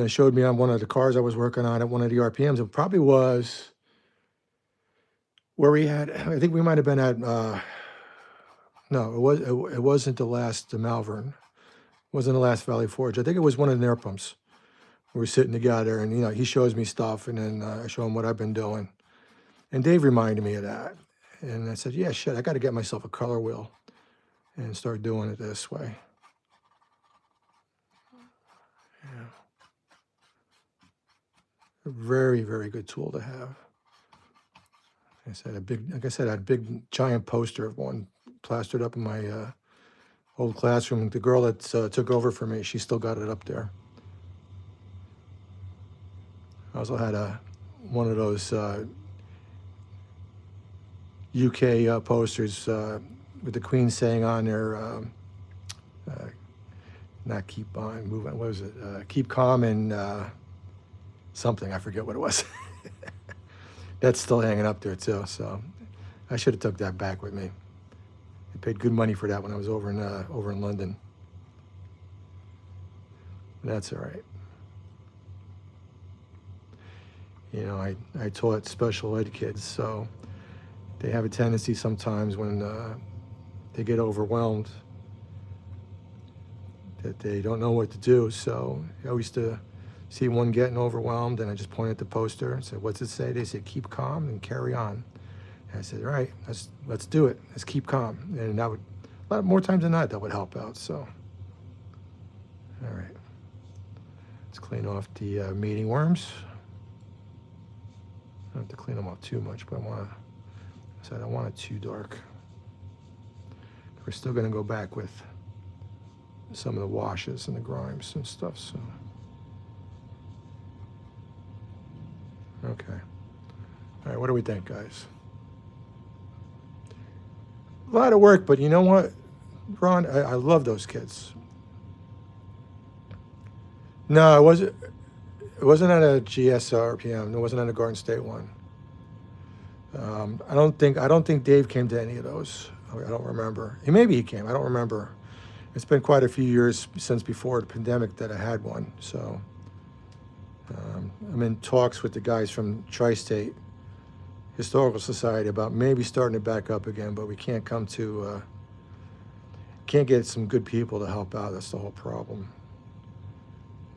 S1: Showed me on one of the cars I was working on at one of the RPMs. It probably was where we had, I think we might have been at, no, it wasn't the last Malvern. It wasn't the last Valley Forge. I think it was one of the air pumps. We were sitting together, and, he shows me stuff, and then I show him what I've been doing. And Dave reminded me of that. And I said, yeah, shit, I got to get myself a color wheel and start doing it this way. Yeah. A very, very good tool to have. I said I had a big giant poster of one plastered up in my old classroom. The girl that took over for me, she still got it up there. I also had one of those UK posters with the Queen saying on there, not keep on moving, what was it? Keep calm and something, I forget what it was. That's still hanging up there too, so I should have took that back with me. I paid good money for that when I was over in London. That's all right. I taught special ed kids, so they have a tendency sometimes when they get overwhelmed that they don't know what to do. So I used to see one getting overwhelmed, and I just pointed at the poster and said, "What's it say?" They said, "Keep calm and carry on." And I said, "All right, let's do it. Let's keep calm." And that would, a lot more times than not, that would help out. So, all right, let's clean off the meeting worms. I don't have to clean them off too much, but I don't want it too dark. We're still going to go back with some of the washes and the grimes and stuff. So, okay. All right, what do we think, guys? A lot of work, but you know what, Ron? I love those kids. No, it wasn't at a GS RPM. It wasn't at a Garden State one. I don't think Dave came to any of those. I don't remember. Maybe he came. I don't remember. It's been quite a few years since before the pandemic that I had one. So I'm in talks with the guys from Tri-State Historical Society about maybe starting it back up again, but we can't can't get some good people to help out. That's the whole problem.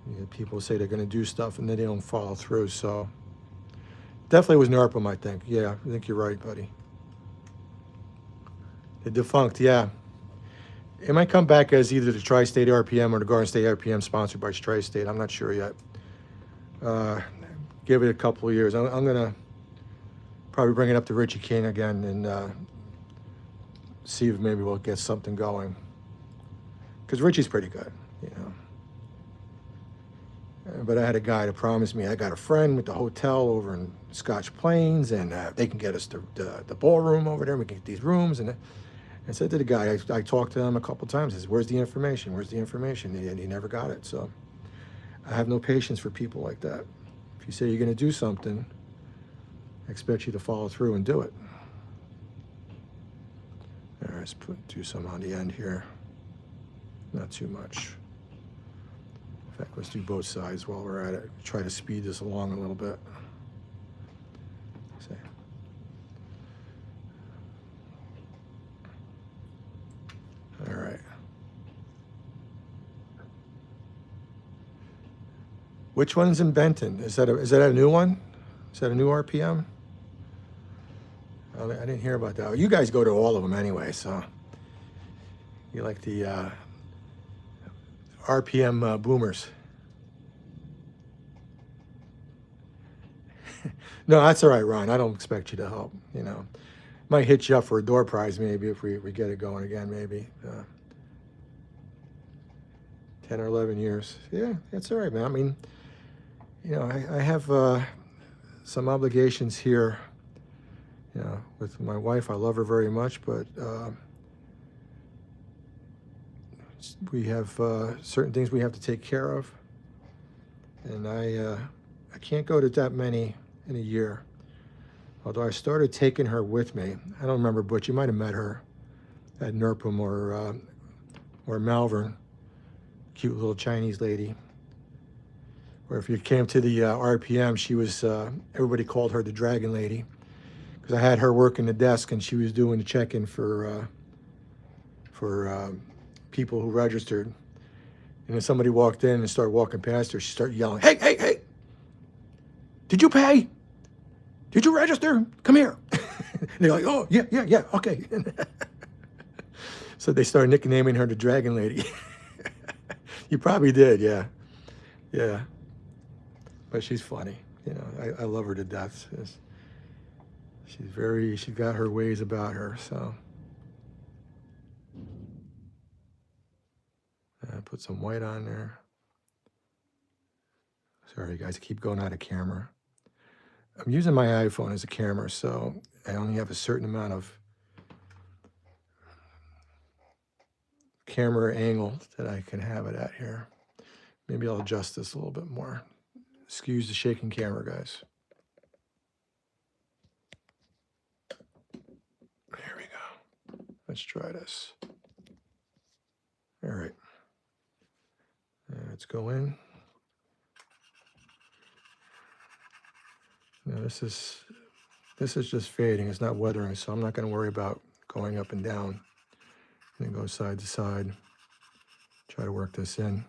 S1: You know, people say they're going to do stuff and then they don't follow through. So definitely was NERPM, I think. Yeah, I think you're right, buddy. The defunct, yeah. It might come back as either the Tri-State RPM or the Garden State RPM sponsored by Tri-State. I'm not sure yet. Give it a couple of years. I'm going to probably bring it up to Richie King again and see if maybe we'll get something going. Because Richie's pretty good, you know. But I had a guy that promised me, I got a friend with the hotel over in Scotch Plains, and they can get us the ballroom over there. We can get these rooms. And I said to the guy, I talked to him a couple times. I said, "Where's the information? Where's the information?" And he never got it. So I have no patience for people like that. If you say you're going to do something, I expect you to follow through and do it. All right, let's do some on the end here. Not too much. In fact, let's do both sides while we're at it. Try to speed this along a little bit. See. All right. Which one's in Benton? Is that a new one? Is that a new RPM? I didn't hear about that. You guys go to all of them anyway, so you like the RPM boomers. No, that's all right, Ron. I don't expect you to help. You know, might hit you up for a door prize maybe if we get it going again. Maybe 10 or 11 years. Yeah, that's all right, man. I mean, you know, I have some obligations here. You know, with my wife, I love her very much, but we have certain things we have to take care of, and I can't go to that many in a year. Although I started taking her with me. I don't remember, Butch, you might have met her at NERPM or Malvern, cute little Chinese lady. Or if you came to the RPM, she was, everybody called her the Dragon Lady, because I had her working the desk and she was doing the check-in for people who registered. And then somebody walked in and started walking past her. She started yelling, "Hey, hey, hey! Did you pay? Did you register? Come here." And they're like, "Oh, yeah, okay." So they started nicknaming her the Dragon Lady. You probably did, yeah. But she's funny, you know. I love her to death. She's got her ways about her, so. Put some white on there. Sorry, guys, I keep going out of camera. I'm using my iPhone as a camera, so I only have a certain amount of camera angle that I can have it at here. Maybe I'll adjust this a little bit more. Excuse the shaking camera, guys. There we go. Let's try this. All right. Let's go in. Now this is just fading. It's not weathering, so I'm not going to worry about going up and down. And then go side to side. Try to work this in.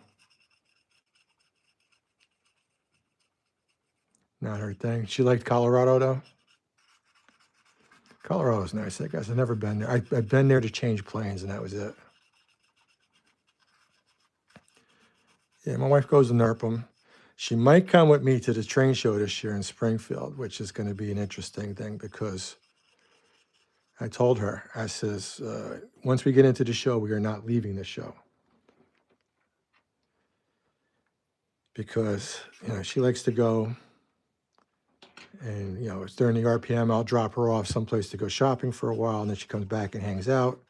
S1: Not her thing. She liked Colorado, though. Colorado's nice, I guess. I've never been there. I've been there to change planes, and that was it. Yeah, my wife goes to NERPM. She might come with me to the train show this year in Springfield, which is going to be an interesting thing because I told her, I says, once we get into the show, we are not leaving the show. Because, she likes to go and, it's during the RPM, I'll drop her off someplace to go shopping for a while, and then she comes back and hangs out.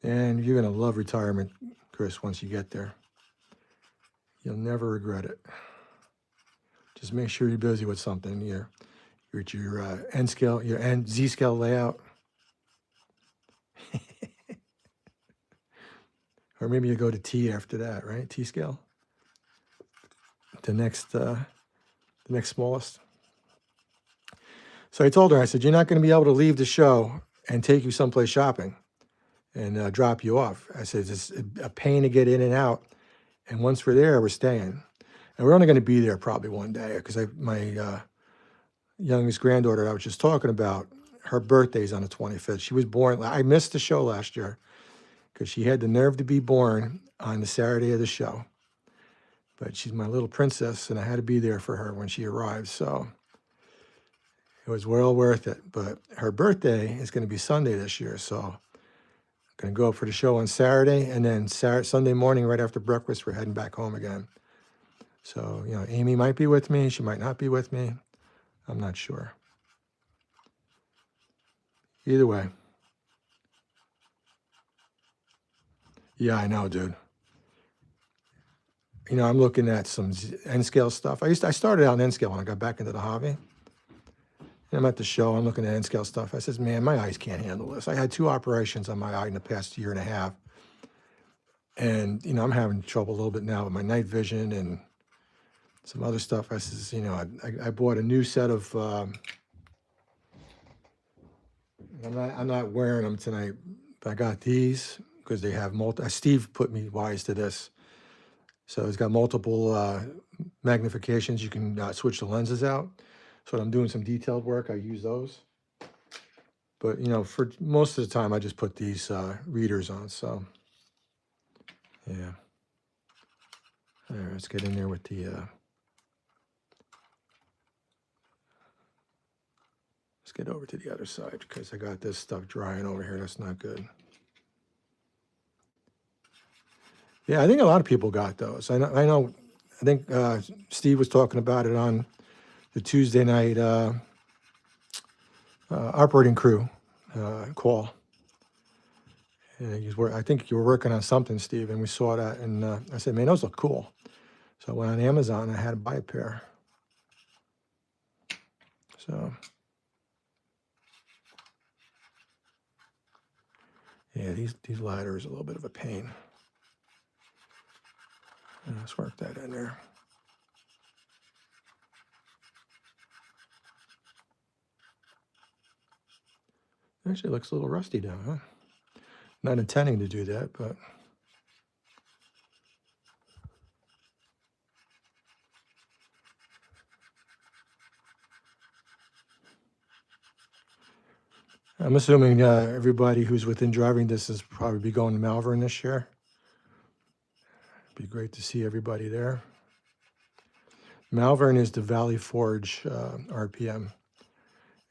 S1: And you're going to love retirement, Chris, once you get there. You'll never regret it. Just make sure you're busy with something. You're at your N scale, your Z scale layout. Or maybe you go to T after that, right? T scale. The next smallest. So I told her, I said, you're not going to be able to leave the show and take you someplace shopping and drop you off. I said, it's a pain to get in and out. And once we're there, we're staying. And we're only going to be there probably one day because my youngest granddaughter I was just talking about, her birthday's on the 25th. She was born, I missed the show last year because she had the nerve to be born on the Saturday of the show. But she's my little princess, and I had to be there for her when she arrived. So it was well worth it. But her birthday is going to be Sunday this year. So I'm going to go up for the show on Saturday. And then Sunday morning, right after breakfast, we're heading back home again. So, Amy might be with me. She might not be with me. I'm not sure. Either way. Yeah, I know, dude. I'm looking at some N-scale stuff. I started out in N-scale when I got back into the hobby. And I'm at the show. I'm looking at N-scale stuff. I says, man, my eyes can't handle this. I had 2 operations on my eye in the past year and a half. And, I'm having trouble a little bit now with my night vision and some other stuff. I says, I bought a new set of, I'm not wearing them tonight, but I got these because they have Steve put me wise to this. So it's got multiple magnifications. You can switch the lenses out. So when I'm doing some detailed work, I use those. But, for most of the time, I just put these readers on. So, yeah. All right, let's get in there with the... let's get over to the other side because I got this stuff drying over here. That's not good. Yeah, I think a lot of people got those. I think Steve was talking about it on the Tuesday night operating crew call. And I think you were working on something, Steve, and we saw that. And I said, man, those look cool. So I went on Amazon and I had to buy a pair. So, yeah, these ladders are a little bit of a pain. Let's work that in there. Actually, it looks a little rusty now, huh? Not intending to do that, but... I'm assuming everybody who's within driving distance will probably be going to Malvern this year. It'd be great to see everybody there. Malvern is the Valley Forge RPM.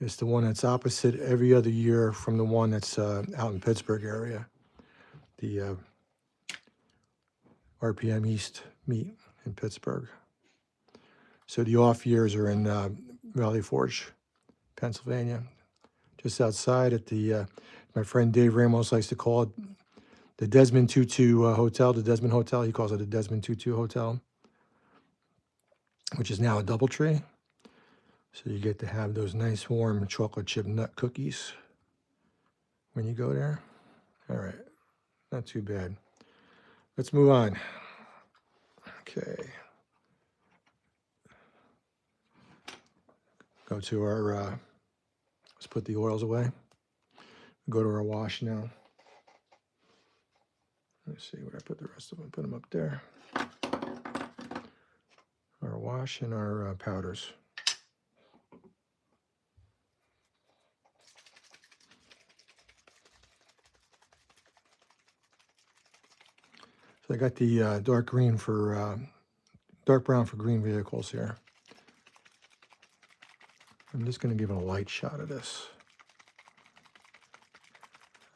S1: It's the one that's opposite every other year from the one that's out in Pittsburgh area. The RPM East meet in Pittsburgh. So the off years are in Valley Forge, Pennsylvania. Just outside at the, my friend Dave Ramos likes to call it the Desmond Tutu Hotel, the Desmond Hotel. He calls it the Desmond Tutu Hotel, which is now a DoubleTree. So you get to have those nice warm chocolate chip nut cookies when you go there. All right, not too bad. Let's move on. Okay. Go to our, let's put the oils away. Go to our wash now. Let's see where I put the rest of them. Put them up there. Our wash and our powders. So I got the dark brown for green vehicles here. I'm just going to give it a light shot of this.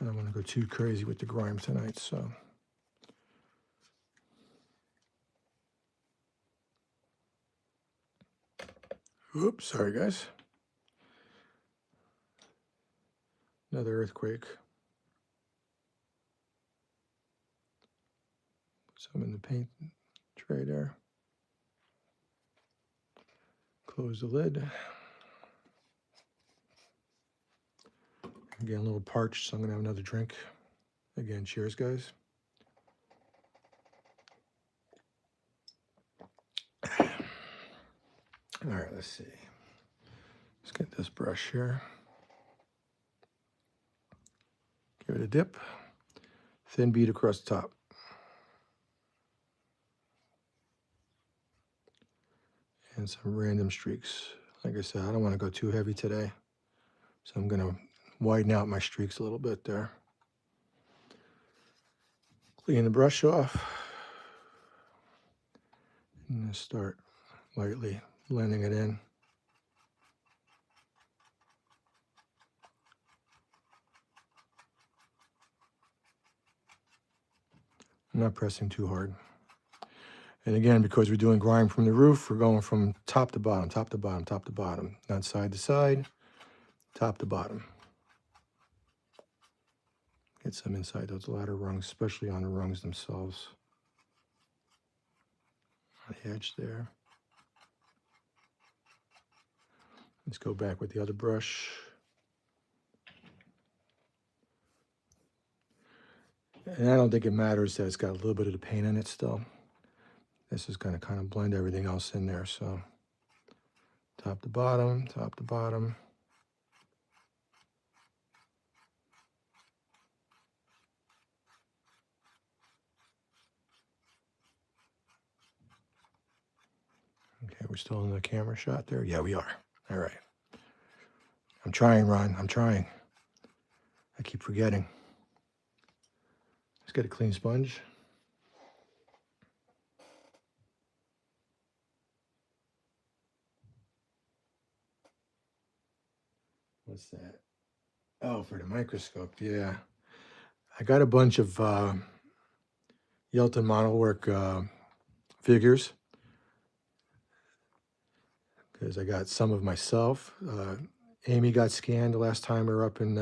S1: I don't want to go too crazy with the grime tonight, so. Oops, sorry guys. Another earthquake. Put some in the paint tray there. Close the lid. Again, a little parched, so I'm gonna have another drink. Again, cheers, guys. All right, let's see. Let's get this brush here. Give it a dip. Thin bead across the top. And some random streaks. Like I said, I don't want to go too heavy today, so I'm gonna widen out my streaks a little bit there. Clean the brush off. And start lightly blending it in. I'm not pressing too hard. And again, because we're doing grime from the roof, we're going from top to bottom, top to bottom, top to bottom. Not side to side, top to bottom. Get some inside those ladder rungs, especially on the rungs themselves. On the edge there. Let's go back with the other brush. And I don't think it matters that it's got a little bit of the paint in it still. This is going to kind of blend everything else in there. So top to bottom, top to bottom. Okay, we're still in the camera shot there. Yeah, we are. All right. I'm trying, Ron. I'm trying. I keep forgetting. Let's get a clean sponge. What's that? Oh, for the microscope, yeah. I got a bunch of Yelton Modelwork figures because I got some of myself. Amy got scanned the last time we were up in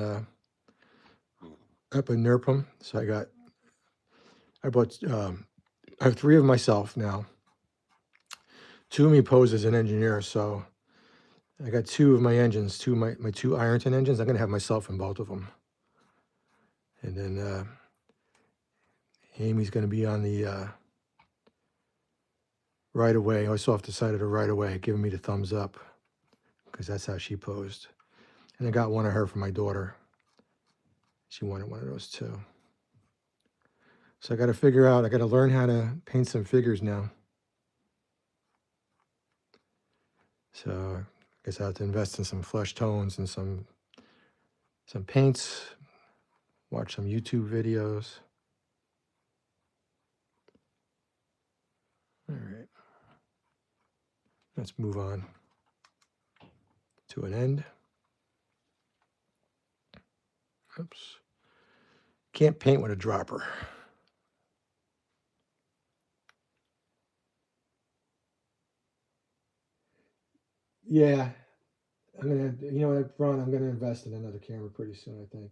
S1: Nirpum, so I have 3 of myself now. 2 of me pose as an engineer, so I got 2 of my engines, my 2 Ironton engines. I'm gonna have myself in both of them. And then Amy's gonna be on the right away. I was off the side of the right away, giving me the thumbs up, because that's how she posed. And I got one of her for my daughter. She wanted one of those too. So I got to learn how to paint some figures now. So I guess I have to invest in some flesh tones and some paints, watch some YouTube videos. All right. Let's move on to an end. Oops. Can't paint with a dropper. Yeah. You know what, Ron, I'm gonna invest in another camera pretty soon, I think.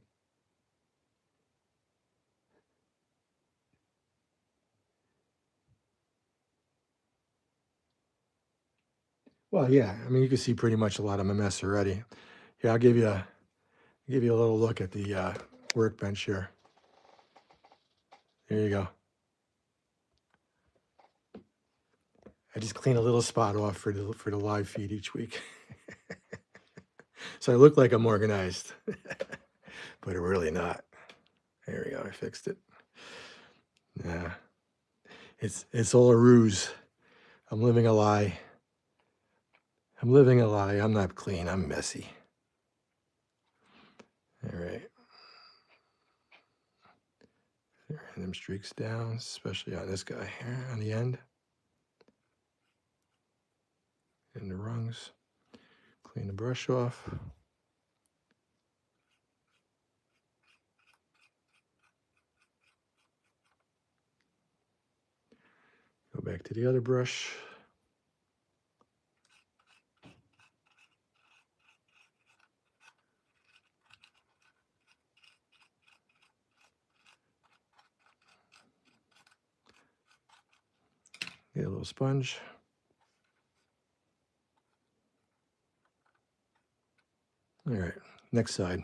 S1: Well, yeah. I mean, you can see pretty much a lot of my mess already. Here, I'll give you a little look at the workbench here. There you go. I just clean a little spot off for the live feed each week. So I look like I'm organized. but really not. There we go. I fixed it. Yeah, it's all a ruse. I'm living a lie. I'm living a lie. I'm not clean. I'm messy. All right. Random streaks down, especially on this guy here on the end. And the rungs. Clean the brush off. Go back to the other brush. Get a little sponge. All right, next side.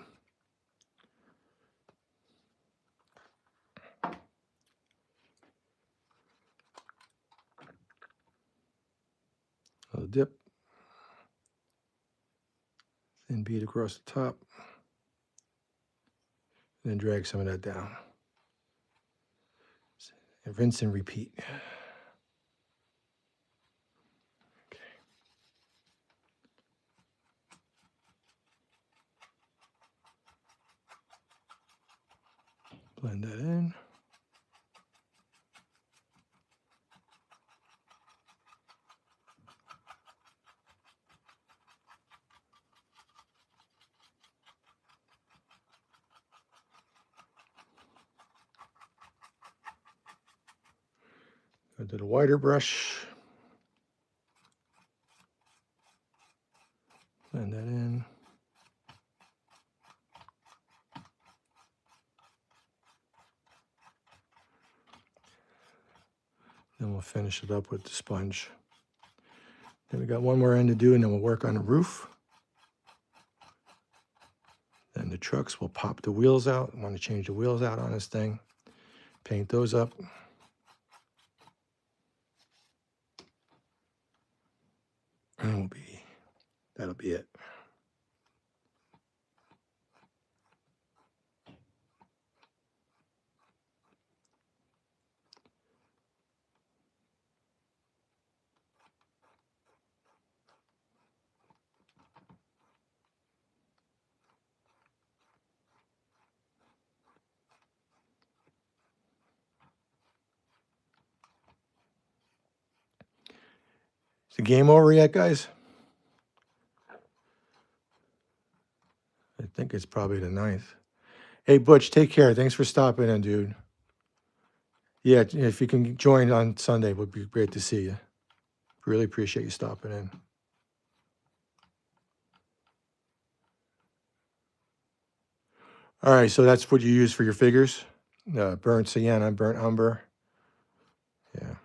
S1: A little dip. Then bead across the top. Then drag some of that down. And rinse and repeat. Okay. Blend that in. Go to the wider brush. Blend that in. Then we'll finish it up with the sponge. Then we got one more end to do, and then we'll work on the roof. Then the trucks, we'll pop the wheels out. I want to change the wheels out on this thing. Paint those up. And that'll be it. Is the game over yet, guys? I think it's probably the 9th. Hey, Butch, take care. Thanks for stopping in, dude. Yeah, if you can join on Sunday, it would be great to see you. Really appreciate you stopping in. All right, so that's what you use for your figures? Burnt sienna, burnt umber. Yeah.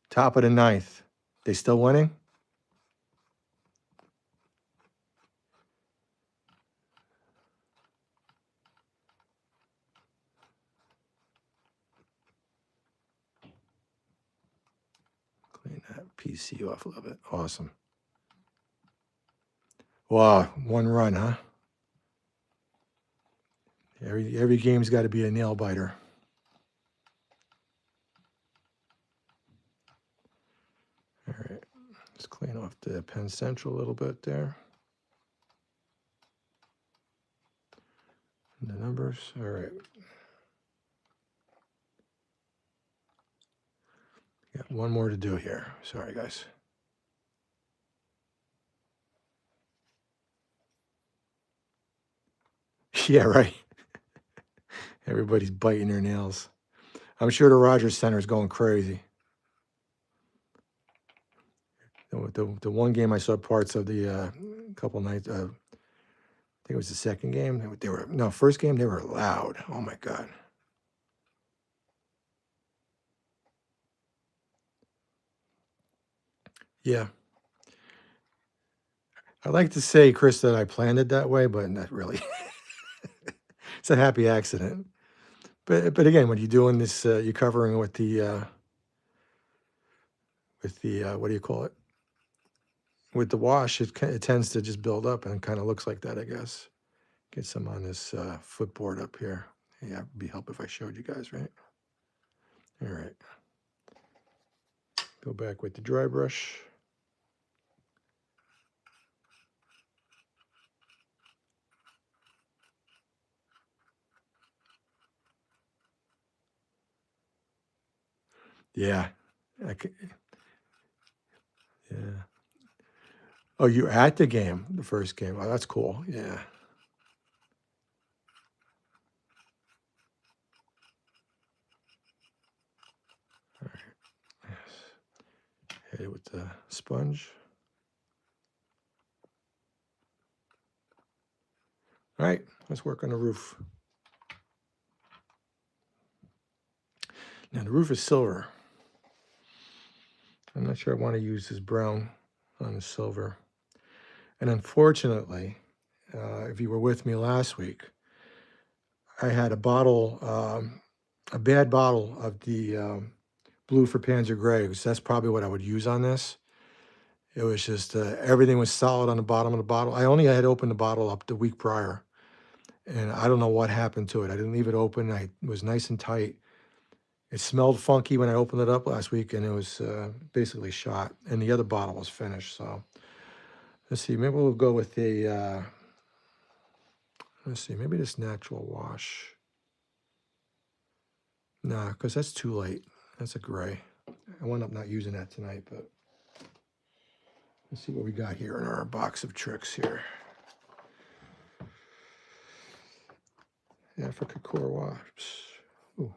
S1: Top of the 9th. They still winning? Clean that PC off a little bit. Awesome. Wow, one run, huh? Every game's got to be a nail biter. All right, let's clean off the pen central a little bit there. And the numbers, all right. Got one more to do here. Sorry, guys. Yeah, right. Everybody's biting their nails. I'm sure the Rogers Center is going crazy. The one game I saw parts of the couple nights. I think it was the second game. First game they were loud. Oh my God. Yeah. I like to say, Chris, that I planned it that way, but not really. It's a happy accident. But again, when you're doing this, you're covering with the what do you call it? With the wash, it tends to just build up and it kind of looks like that, I guess. Get some on this footboard up here. Yeah, it'd be helpful if I showed you guys, right? All right. Go back with the dry brush. Yeah. Yeah. Oh, you're at the game, the first game. Oh, that's cool. Yeah. All right. Yes. Hit it with the sponge. All right, let's work on the roof. Now the roof is silver. I'm not sure I want to use this brown on the silver. And unfortunately, if you were with me last week, I had a bottle, a bad bottle of the blue for Panzer Gray, because that's probably what I would use on this. It was just, everything was solid on the bottom of the bottle. I only had opened the bottle up the week prior, and I don't know what happened to it. I didn't leave it open. It was nice and tight. It smelled funky when I opened it up last week, and it was basically shot. And the other bottle was finished. So let's see. Maybe we'll go with the, let's see, maybe this natural wash. Nah, because that's too light. That's a gray. I wound up not using that tonight, but let's see what we got here in our box of tricks here. Africa Core Wash. Ooh.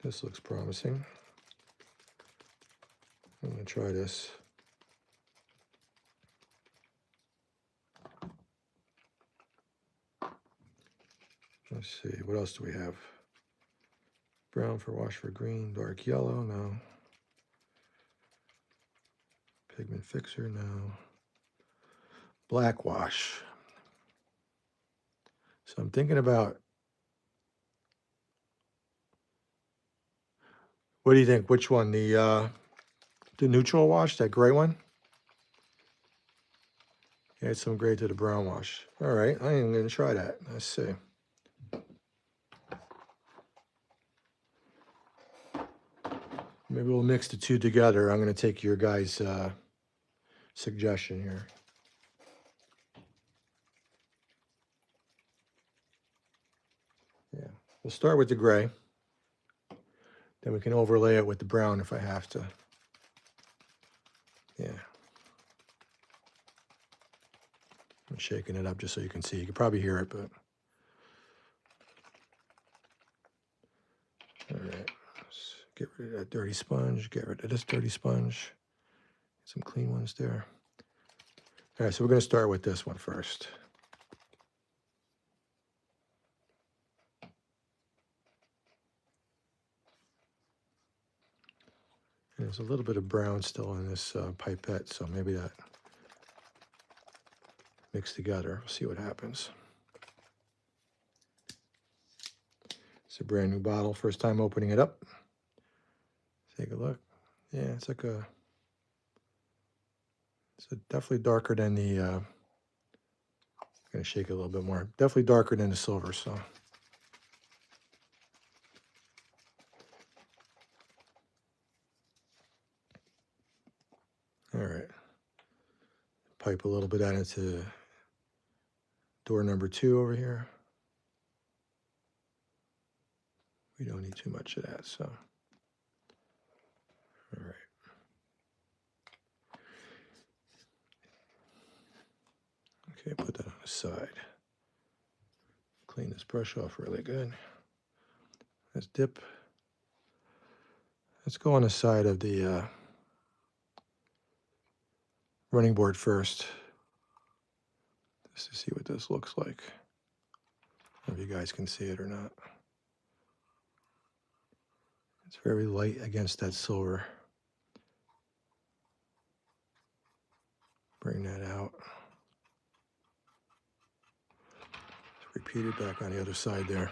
S1: This looks promising. I'm going to try this. Let's see, what else do we have? Brown for wash for green, dark yellow, no. Pigment fixer, no. Black wash. So I'm thinking about, what do you think? Which one? The neutral wash, that gray one? Add some gray to the brown wash. All right, I am going to try that. Let's see. Maybe we'll mix the two together. I'm going to take your guys' suggestion here. Yeah, we'll start with the gray. Then we can overlay it with the brown if I have to. Yeah. I'm shaking it up just so you can see. You can probably hear it, but. All right. Let's get rid of that dirty sponge. Get rid of this dirty sponge. Some clean ones there. All right, so we're going to start with this one first. And there's a little bit of brown still in this pipette, so maybe that mixed together. We'll see what happens. It's a brand new bottle, first time opening it up. Take a look. Yeah, it's like a, definitely darker than the, I'm going to shake it a little bit more. Definitely darker than the silver, so. All right. Pipe a little bit out into door number 2 over here. We don't need too much of that, so. All right. Okay, put that on the side. Clean this brush off really good. Let's dip. Let's go on the side of the running board first, just to see what this looks like. I don't know if you guys can see it or not. It's very light against that silver. Bring that out. Let's repeat it back on the other side there.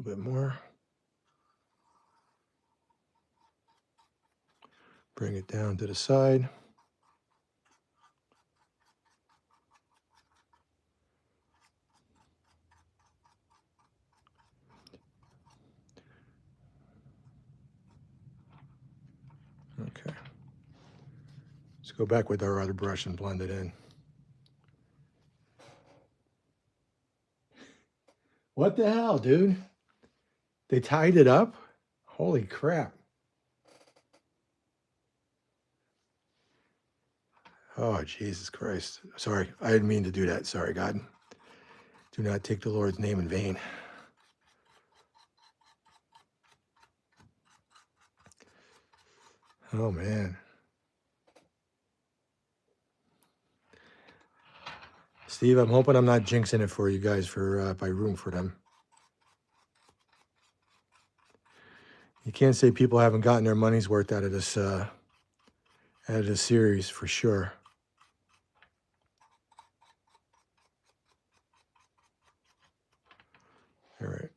S1: little bit more. Bring it down to the side. Okay. Let's go back with our other brush and blend it in. What the hell, dude? They tied it up? Holy crap. Oh, Jesus Christ. Sorry, I didn't mean to do that. Sorry, God. Do not take the Lord's name in vain. Oh, man. Steve, I'm hoping I'm not jinxing it for you guys for by rooting for them. You can't say people haven't gotten their money's worth out of this series for sure. All right.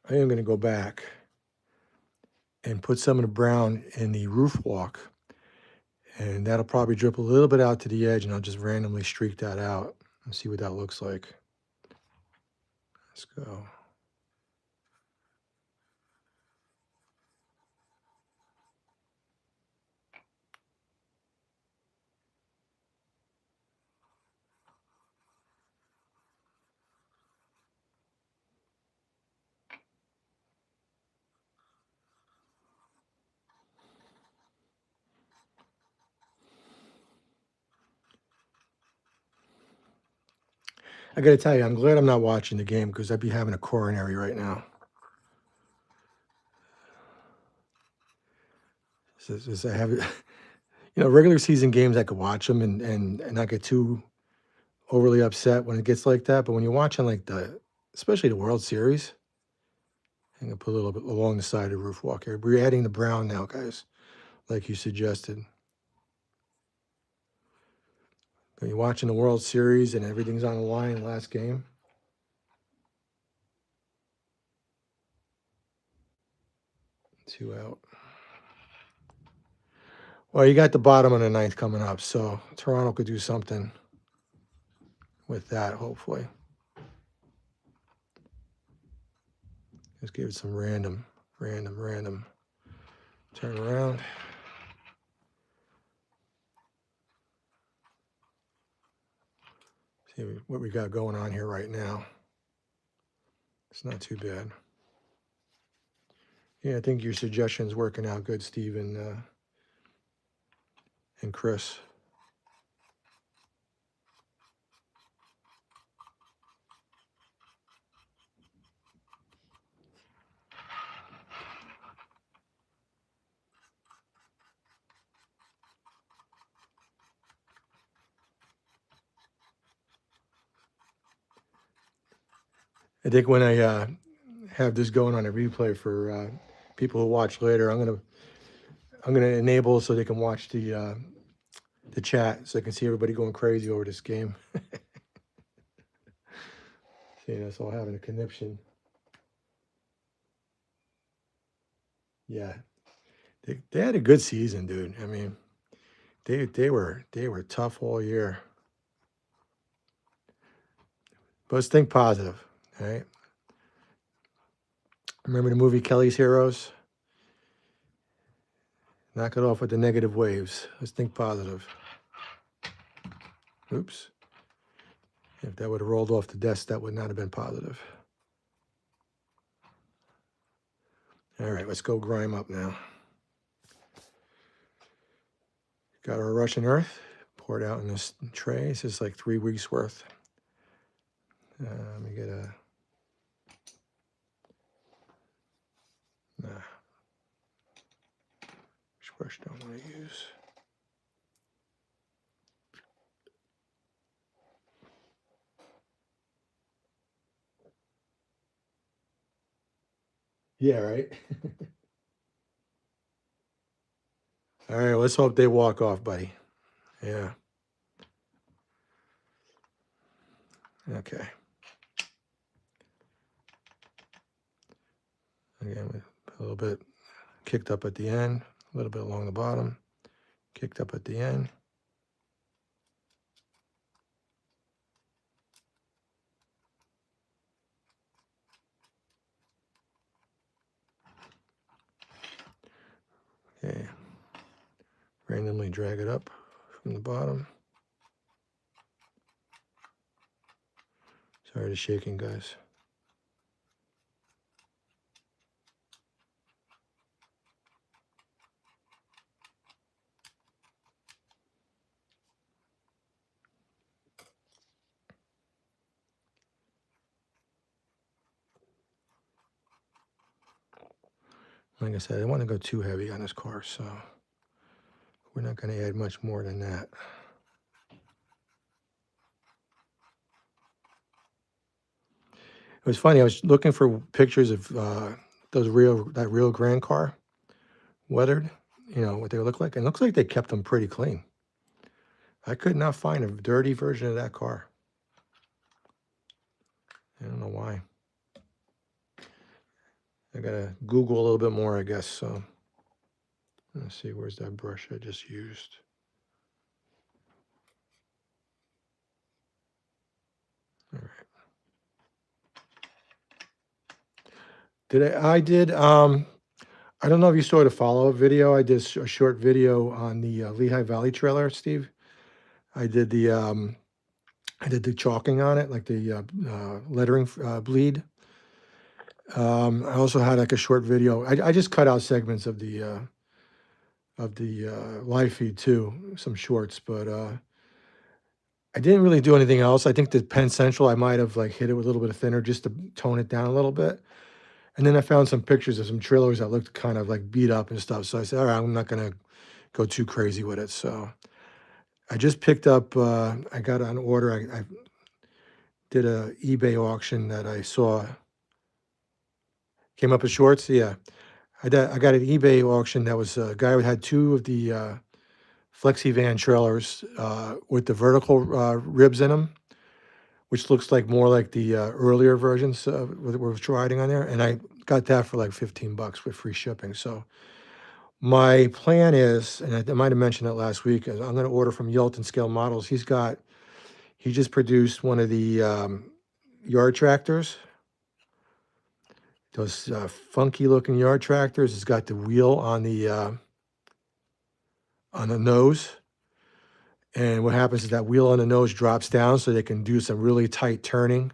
S1: I am going to go back and put some of the brown in the roof walk, and that'll probably drip a little bit out to the edge, and I'll just randomly streak that out and see what that looks like. Let's go. I got to tell you, I'm glad I'm not watching the game because I'd be having a coronary right now. I have, regular season games, I could watch them and not get too overly upset when it gets like that. But when you're watching especially the World Series, I'm going to put a little bit along the side of the roof walk here. We're adding the brown now, guys, like you suggested. When you're watching the World Series and everything's on the line last game. 2 out. Well, you got the bottom of the ninth coming up, so Toronto could do something with that, hopefully. Just give it some random. Turn around. See what we got going on here right now. It's not too bad. Yeah, I think your suggestion's working out good, Steve and Chris. I think when I have this going on a replay for people who watch later, I'm gonna enable so they can watch the chat, so they can see everybody going crazy over this game. Seeing us all having a conniption. Yeah, they had a good season, dude. I mean, they were tough all year. But let's think positive, all right? Remember the movie Kelly's Heroes? Knock it off with the negative waves. Let's think positive. Oops. If that would have rolled off the desk, that would not have been positive. All right, let's go grime up now. Got our Russian Earth poured out in this tray. This is like 3 weeks worth. Let me get a... Nah. Which brush don't want to use? Yeah, right? All right, let's hope they walk off, buddy. Yeah. Okay. Again, with a little bit kicked up at the end, a little bit along the bottom, kicked up at the end. Okay, randomly drag it up from the bottom. Sorry to shaking, guys. Like I said, I don't want to go too heavy on this car, so we're not going to add much more than that. It was funny. I was looking for pictures of that real Grand car, weathered. You know what they look like. And it looks like they kept them pretty clean. I could not find a dirty version of that car. I don't know why. I gotta Google a little bit more, I guess. So let's see. Where's that brush I just used? All right. I don't know if you saw the follow-up video. I did a short video on the Lehigh Valley trailer, Steve. I did the chalking on it, like the lettering bleed. I also had like a short video. I just cut out segments of the live feed too, some shorts, but I didn't really do anything else. I think the Penn Central, I might have like hit it with a little bit of thinner just to tone it down a little bit. And then I found some pictures of some trailers that looked kind of like beat up and stuff. So I said, all right, I'm not going to go too crazy with it. So I just picked up, I got on order. I did a eBay auction that I saw. Came up with shorts. Yeah. I got an eBay auction that was a guy who had two of the flexi van trailers with the vertical ribs in them, which looks like more like the earlier versions we're riding on there. And I got that for like $15 with free shipping. So my plan is, and I might have mentioned it last week, is I'm going to order from Yelton Scale Models. He just produced one of the yard tractors. Those funky looking yard tractors. It's got the wheel on the nose. And what happens is that wheel on the nose drops down so they can do some really tight turning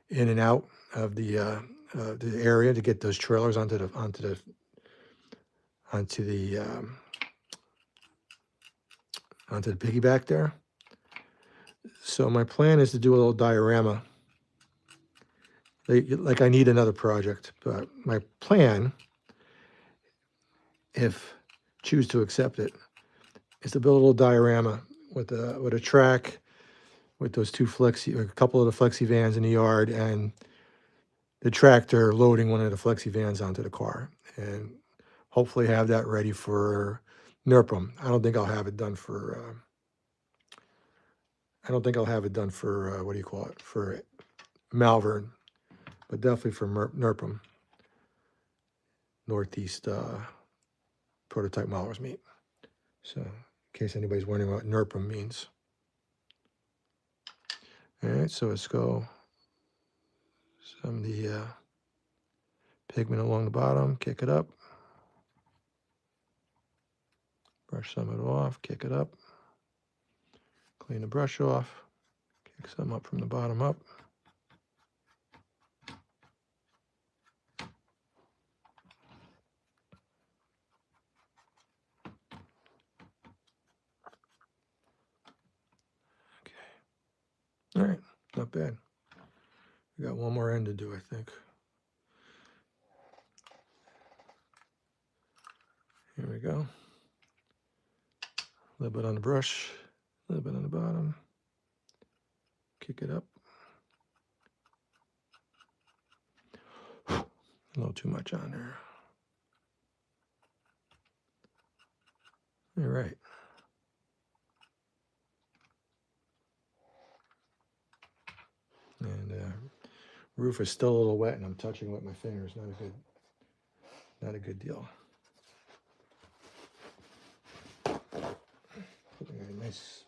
S1: in and out of the area to get those trailers onto the piggyback there. So my plan is to do a little diorama. Like I need another project, but my plan, if choose to accept it, is to build a little diorama with a track, with those a couple of the flexi vans in the yard, and the tractor loading one of the flexi vans onto the car, and hopefully have that ready for NERPM. I don't think I'll have it done for. What do you call it, for Malvern, but definitely for NERPM, Northeast Prototype Modelers Meet. So in case anybody's wondering what NERPM means. All right, so let's go some of the pigment along the bottom, kick it up, brush some of it off, kick it up, clean the brush off, kick some up from the bottom up. Okay. All right, not bad. We got one more end to do, I think. Here we go. A little bit on the brush, a little bit on the bottom. Kick it up. A little too much on there. All right. And roof is still a little wet, and I'm touching with my fingers. Not a good not a good deal. Putting a nice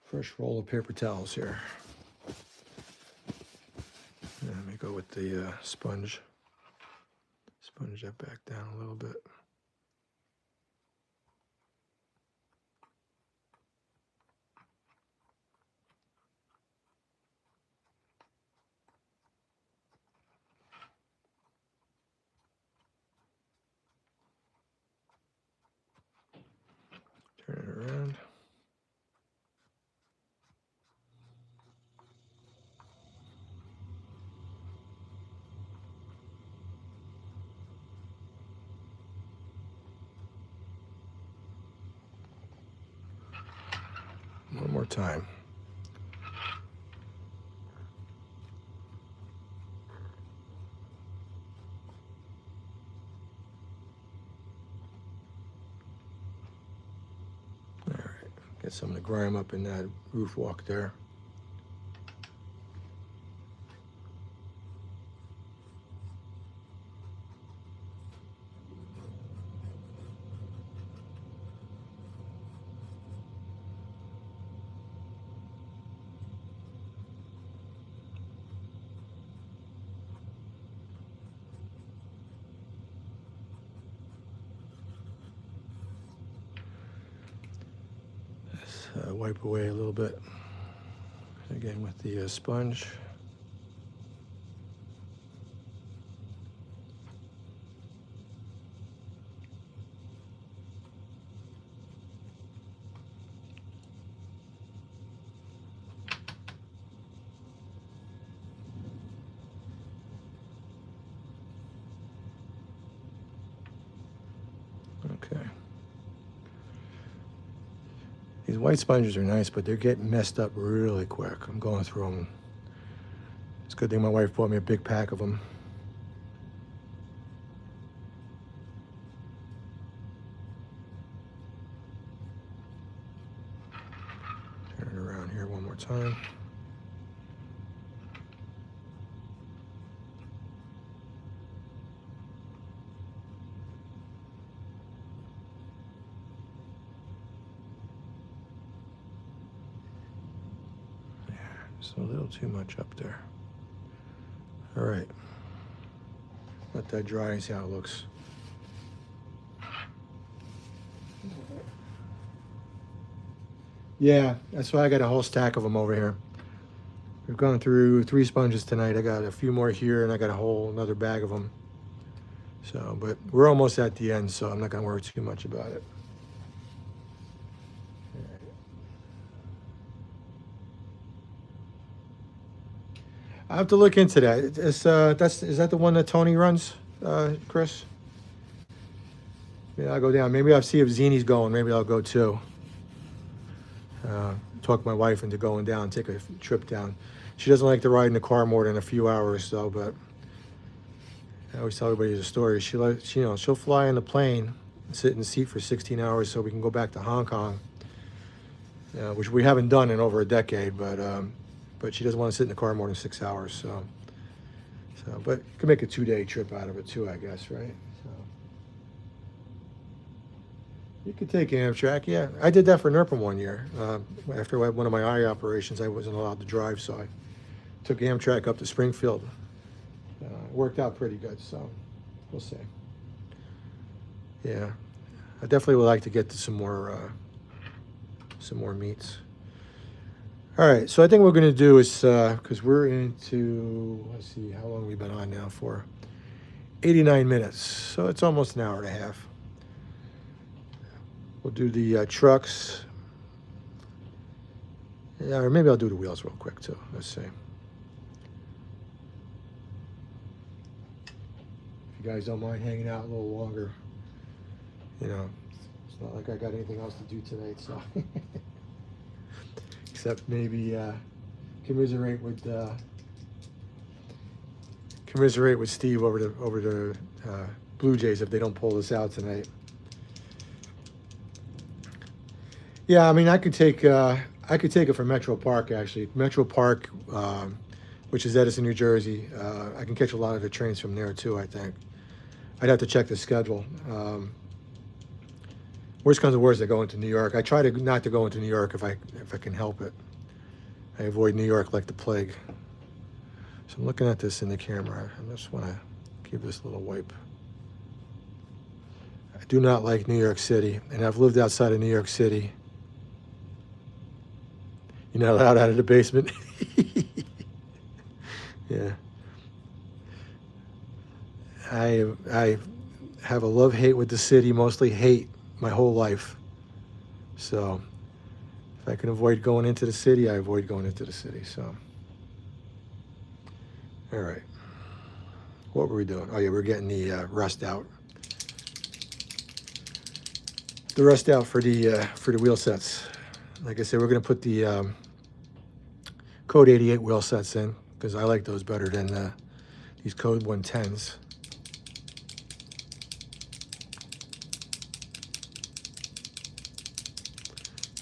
S1: fresh roll of paper towels here. And let me go with the sponge. Sponge that back down a little bit. Turn it around. One more time. All right, get some of the grime up in that roof walk there. Wipe away a little bit again with the sponge. Okay. These white sponges are nice, but they're getting messed up really quick. I'm going through them. It's a good thing my wife bought me a big pack of them. Turn it around here one more time. Just a little too much up there. All right. Let that dry and see how it looks. Yeah, that's why I got a whole stack of them over here. We've gone through 3 sponges tonight. I got a few more here, and I got a whole another bag of them. So, but we're almost at the end, so I'm not going to worry too much about it. I have to look into that. Is that the one that Tony runs, Chris? Yeah, I'll go down. Maybe I'll see if Zini's going. Maybe I'll go too. Talk my wife into going down, take a trip down. She doesn't like to ride in the car more than a few hours, though. But I always tell everybody the story. She'll fly in the plane, sit in the seat for 16 hours, so we can go back to Hong Kong, which we haven't done in over a decade, but she doesn't want to sit in the car more than 6 hours. So, but you can make a 2-day trip out of it too, I guess, right? So, you could take Amtrak. Yeah, I did that for NERPM one year. After one of my eye operations, I wasn't allowed to drive, so I took Amtrak up to Springfield. It worked out pretty good, so we'll see. Yeah, I definitely would like to get to some more meats. All right, so I think what we're going to do is, because we're into, let's see, how long we've been on now for? 89 minutes, so it's almost an hour and a half. We'll do the trucks. Yeah, or maybe I'll do the wheels real quick too. Let's see. If you guys don't mind hanging out a little longer, it's not like I got anything else to do tonight, so. Except maybe commiserate with Steve over the Blue Jays if they don't pull this out tonight. Yeah, I mean I could take it from Metro Park actually. Metro Park, which is Edison, New Jersey. I can catch a lot of the trains from there too, I think. I'd have to check the schedule. Worst comes to worst, I go into New York. I try to not to go into New York if I can help it. I avoid New York like the plague. So I'm looking at this in the camera. I just want to give this a little wipe. I do not like New York City, and I've lived outside of New York City. You're not allowed out of the basement. Yeah. I have a love-hate with the city, mostly hate my whole life. So if I can avoid going into the city, I avoid going into the city. So, all right. What were we doing? Oh yeah, we're getting the rust out. The rust out for the wheel sets. Like I said, we're gonna put the Code 88 wheel sets in because I like those better than these Code 110s.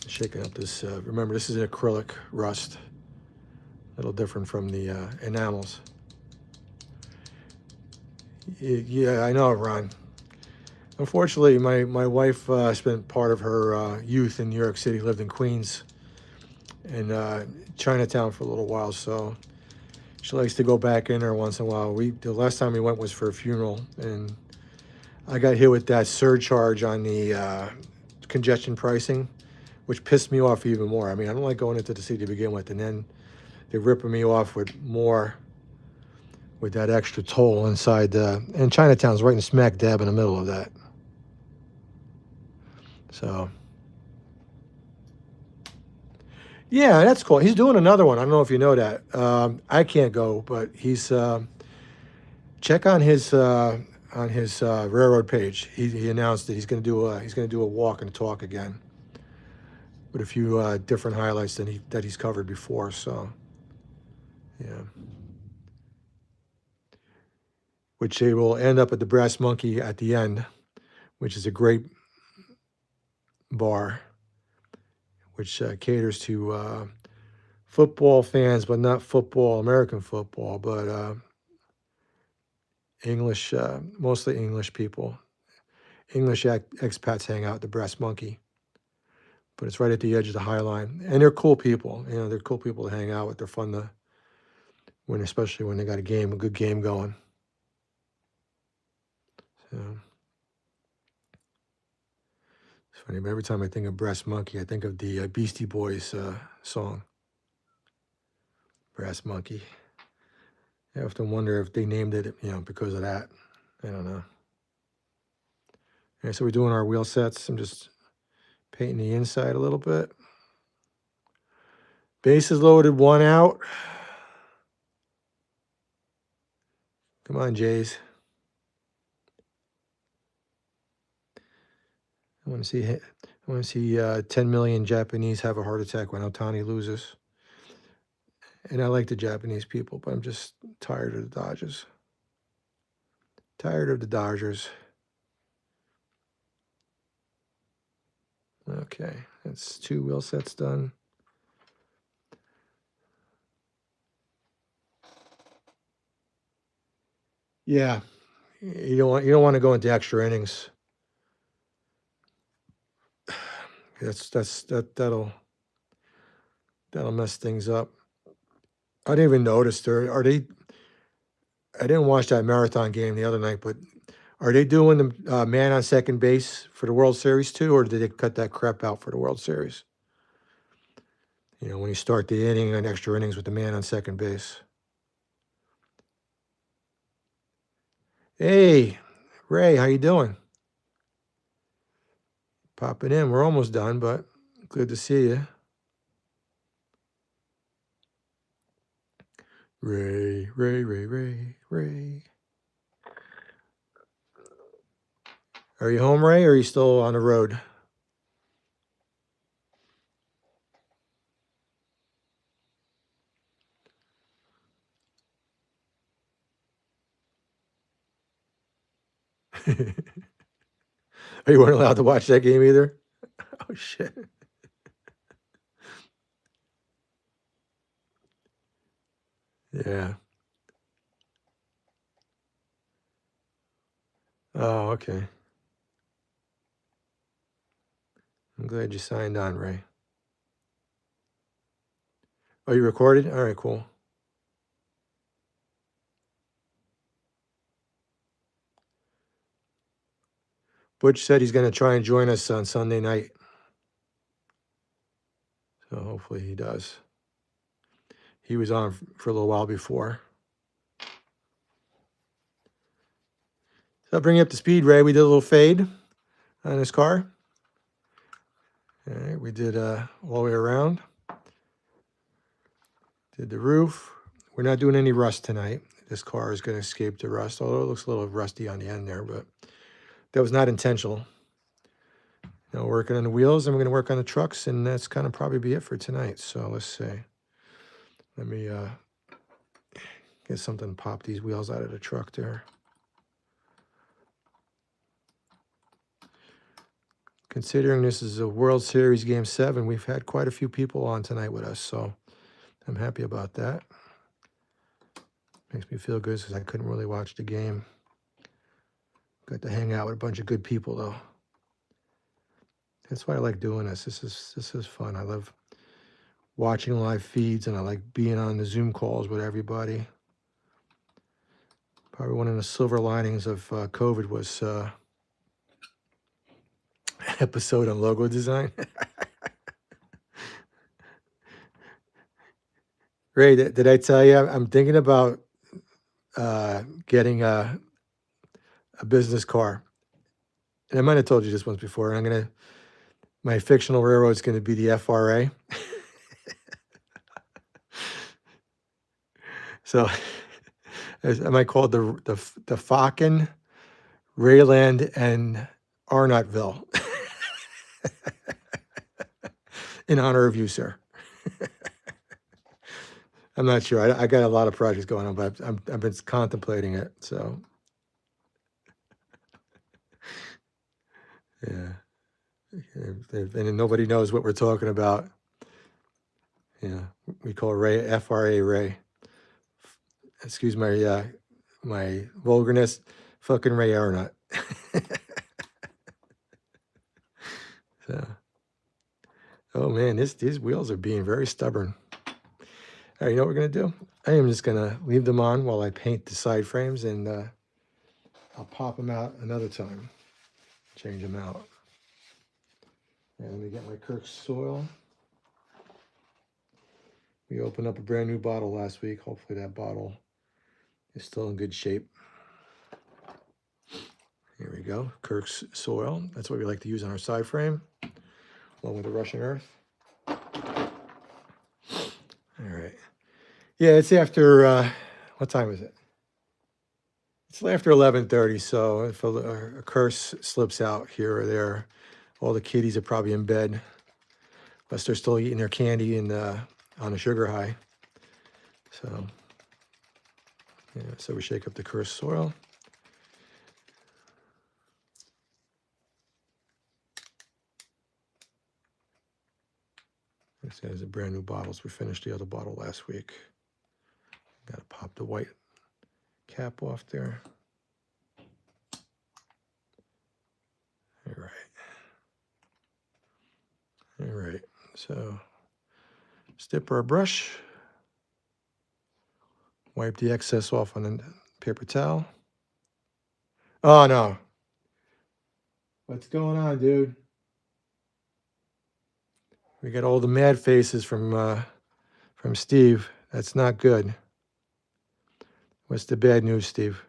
S1: Shaking up this, remember this is an acrylic rust, a little different from the enamels. Yeah, I know, Ron. Unfortunately, my wife spent part of her youth in New York City, lived in Queens and Chinatown for a little while, so she likes to go back in there once in a while. The last time we went was for a funeral, and I got hit with that surcharge on the congestion pricing, which pissed me off even more. I mean, I don't like going into the city to begin with, and then they're ripping me off with more, with that extra toll inside. And Chinatown's right in smack dab in the middle of that. So, yeah, that's cool. He's doing another one. I don't know if you know that. I can't go, but he's check on his railroad page. He announced that he's going to do a walk and talk again with a few different highlights that he's covered before. So, yeah, which they will end up at the Brass Monkey at the end, which is a great bar, which caters to football fans, but not American football, but English, mostly English people. English expats hang out at the Brass Monkey, but it's right at the edge of the High Line, and they're cool people. You know, they're cool people to hang out with. They're fun to especially when they got a good game going. So it's funny, but every time I think of Brass Monkey, I think of the Beastie Boys song, Brass Monkey. I often wonder if they named it, because of that. I don't know. Okay, so we're doing our wheel sets. I'm just painting the inside a little bit. Base is loaded, one out. Come on, Jays. I want to see 10 million Japanese have a heart attack when Ohtani loses. And I like the Japanese people, but I'm just tired of the Dodgers. Tired of the Dodgers. Okay, that's 2 wheel sets done. Yeah, you don't want to go into extra innings. That'll mess things up. I didn't even notice I didn't watch that marathon game the other night, but are they doing the man on second base for the World Series too, or did they cut that crap out for the World Series? When you start the inning and extra innings with the man on second base. Hey, Ray, how you doing? Popping in. We're almost done, but good to see you. Ray, Ray, Ray, Ray, Ray. Are you home, Ray, or are you still on the road? You weren't allowed to watch that game either? Oh, shit. Yeah. Oh, okay. I'm glad you signed on, Ray. Oh, you recorded? All right, cool. Butch said he's going to try and join us on Sunday night. So hopefully he does. He was on for a little while before. So I'll bring you up to speed, Ray. We did a little fade on his car. All right, we did all the way around. Did the roof. We're not doing any rust tonight. This car is going to escape the rust, although it looks a little rusty on the end there, but that was not intentional. Now we're working on the wheels, and we're going to work on the trucks, and that's kind of probably be it for tonight. So let's see. Let me get something to pop these wheels out of the truck there. Considering this is a World Series Game 7, we've had quite a few people on tonight with us, so I'm happy about that. Makes me feel good because I couldn't really watch the game. Got to hang out with a bunch of good people, though. That's why I like doing this. This is fun. I love watching live feeds, and I like being on the Zoom calls with everybody. Probably one of the silver linings of COVID was episode on logo design. Ray, did I tell you I'm thinking about getting a business car? And I might have told you this once before. And my fictional railroad is going to be the FRA. So I might call it the Falcon, Rayland, and Arnottville. In honor of you, sir. I'm not sure. I got a lot of projects going on, but I've been contemplating it. So, yeah. And nobody knows what we're talking about. Yeah, we call Ray FRA Ray. Excuse my my vulgarness. Fucking Ray Arnott. So, oh man, these wheels are being very stubborn. All right, you know what we're gonna do? I am just gonna leave them on while I paint the side frames, and I'll pop them out another time. Change them out. And let me get my Kirk soil. We opened up a brand new bottle last week. Hopefully that bottle is still in good shape. Here we go, Kirk's soil. That's what we like to use on our side frame, along with the Russian earth. All right. Yeah, it's after, what time is it? It's after 11:30, so if a curse slips out here or there, all the kiddies are probably in bed, unless they're still eating their candy and on a sugar high. So, yeah, so we shake up the cursed soil. This is a brand new bottles. We finished the other bottle last week. Got to pop the white cap off there. All right. All right. So, dip our brush. Wipe the excess off on a paper towel. Oh no. What's going on, dude? We got all the mad faces from Steve. That's not good. What's the bad news, Steve?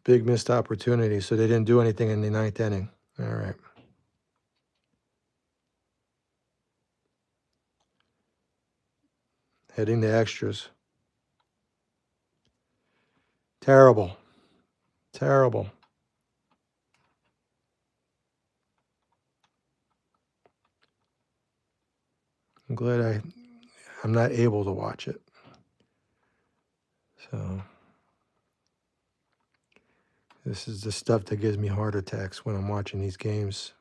S1: Big missed opportunity. So they didn't do anything in the ninth inning. All right. Heading to extras. Terrible. Terrible. I'm glad I'm not able to watch it. So this is the stuff that gives me heart attacks when I'm watching these games.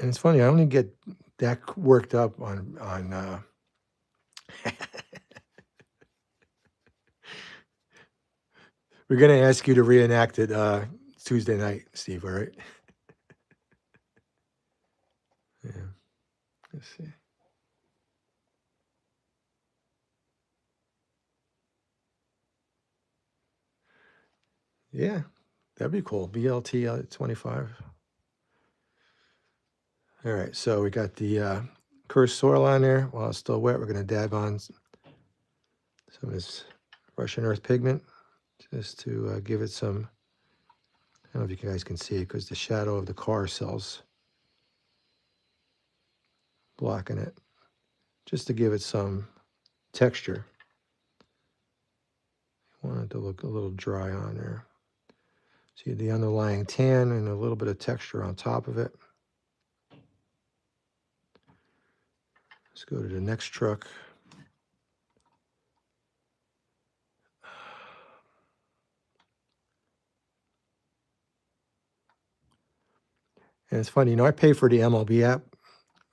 S1: And it's funny, I only get that worked up on we're gonna ask you to reenact it Tuesday night, Steve, all right? Yeah. Let's see. Yeah, that'd be cool. BLT 25. All right, so we got the cursed soil on there. While it's still wet, we're gonna dab on some of this Russian earth pigment just to give it some, I don't know if you guys can see it because the shadow of the car cells blocking it, just to give it some texture. I want it to look a little dry on there. See the underlying tan and a little bit of texture on top of it. Let's go to the next truck. And it's funny, I pay for the MLB app.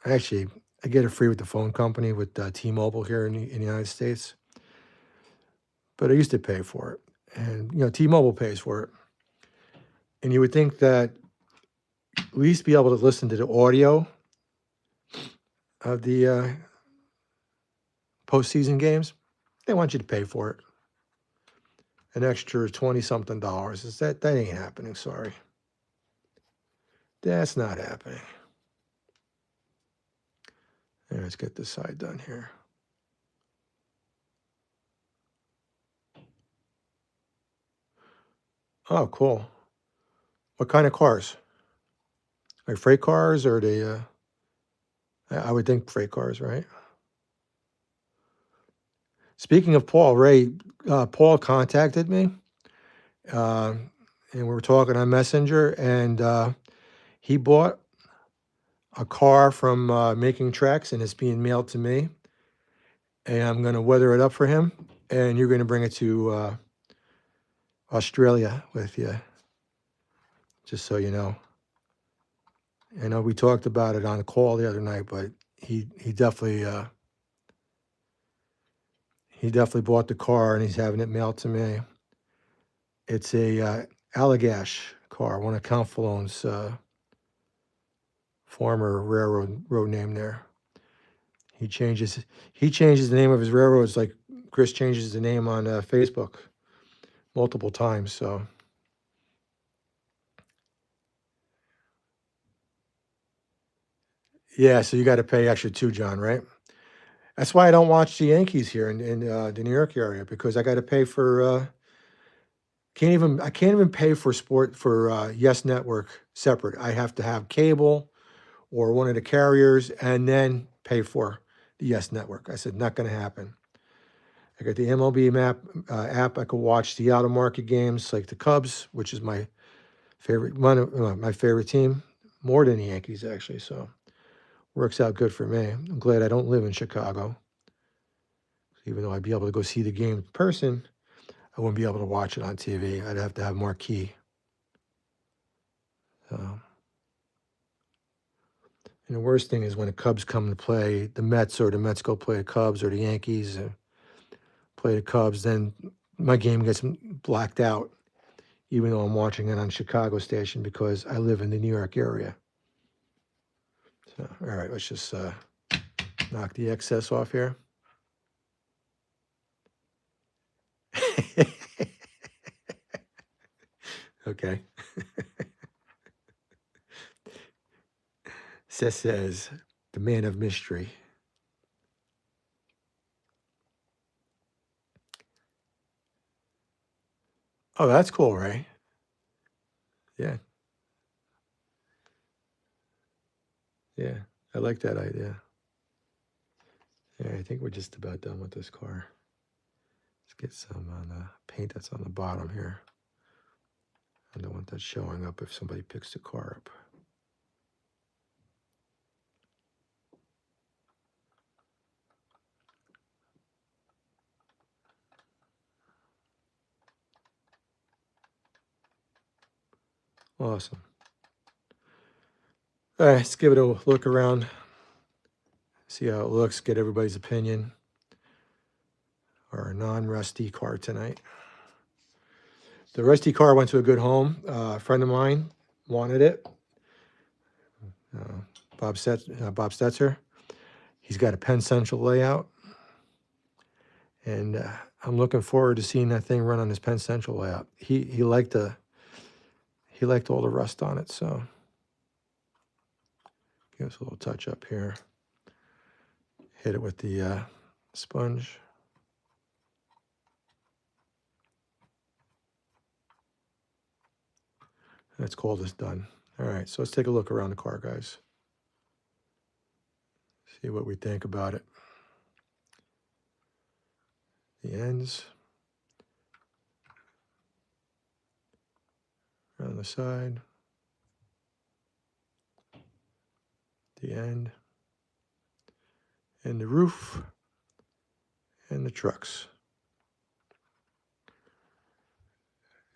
S1: Actually, I get it free with the phone company with T-Mobile here in the United States. But I used to pay for it. And, T-Mobile pays for it. And you would think that at least be able to listen to the audio of the postseason games. They want you to pay for it. An extra $20-something. That ain't happening, sorry. That's not happening. And let's get this side done here. Oh, cool. What kind of cars? Like freight cars or the, I would think freight cars, right? Speaking of Paul, Ray, Paul contacted me, and we were talking on Messenger, and he bought a car from Making Tracks, and it's being mailed to me, and I'm going to weather it up for him, and you're going to bring it to Australia with you, just so you know. I know we talked about it on the call the other night, but he definitely bought the car and he's having it mailed to me. It's a Allagash car, one of Count Falone's former railroad road name there. He changes the name of his railroads like Chris changes the name on Facebook multiple times. So yeah, so you got to pay extra too, John, right? That's why I don't watch the Yankees here in the New York area, because I got to pay for. I can't even pay for sport for Yes Network separate. I have to have cable or one of the carriers and then pay for the Yes Network. I said, not going to happen. I got the MLB app. I could watch the out of market games like the Cubs, which is my favorite my favorite team, more than the Yankees actually. So works out good for me. I'm glad I don't live in Chicago. Even though I'd be able to go see the game in person, I wouldn't be able to watch it on TV. I'd have to have marquee. And the worst thing is when the Cubs come to play the Mets, or the Mets go play the Cubs, or the Yankees play the Cubs, then my game gets blacked out, even though I'm watching it on Chicago station because I live in the New York area. So, all right, let's just knock the excess off here. Okay. Says the man of mystery. Oh, that's cool, right? Yeah. Yeah. I like that idea. Yeah, I think we're just about done with this car. Let's get some on the paint that's on the bottom here. I don't want that showing up if somebody picks the car up. Awesome. All right, let's give it a look around, see how it looks, get everybody's opinion. Our non-rusty car tonight. The rusty car went to a good home. A friend of mine wanted it. Bob Stetzer. He's got a Penn Central layout, and I'm looking forward to seeing that thing run on his Penn Central layout. He liked all the rust on it, so give us a little touch up here. Hit it with the sponge. Let's call this done. All right, so let's take a look around the car, guys. See what we think about it. The ends. Around the side. The end. And the roof. And the trucks.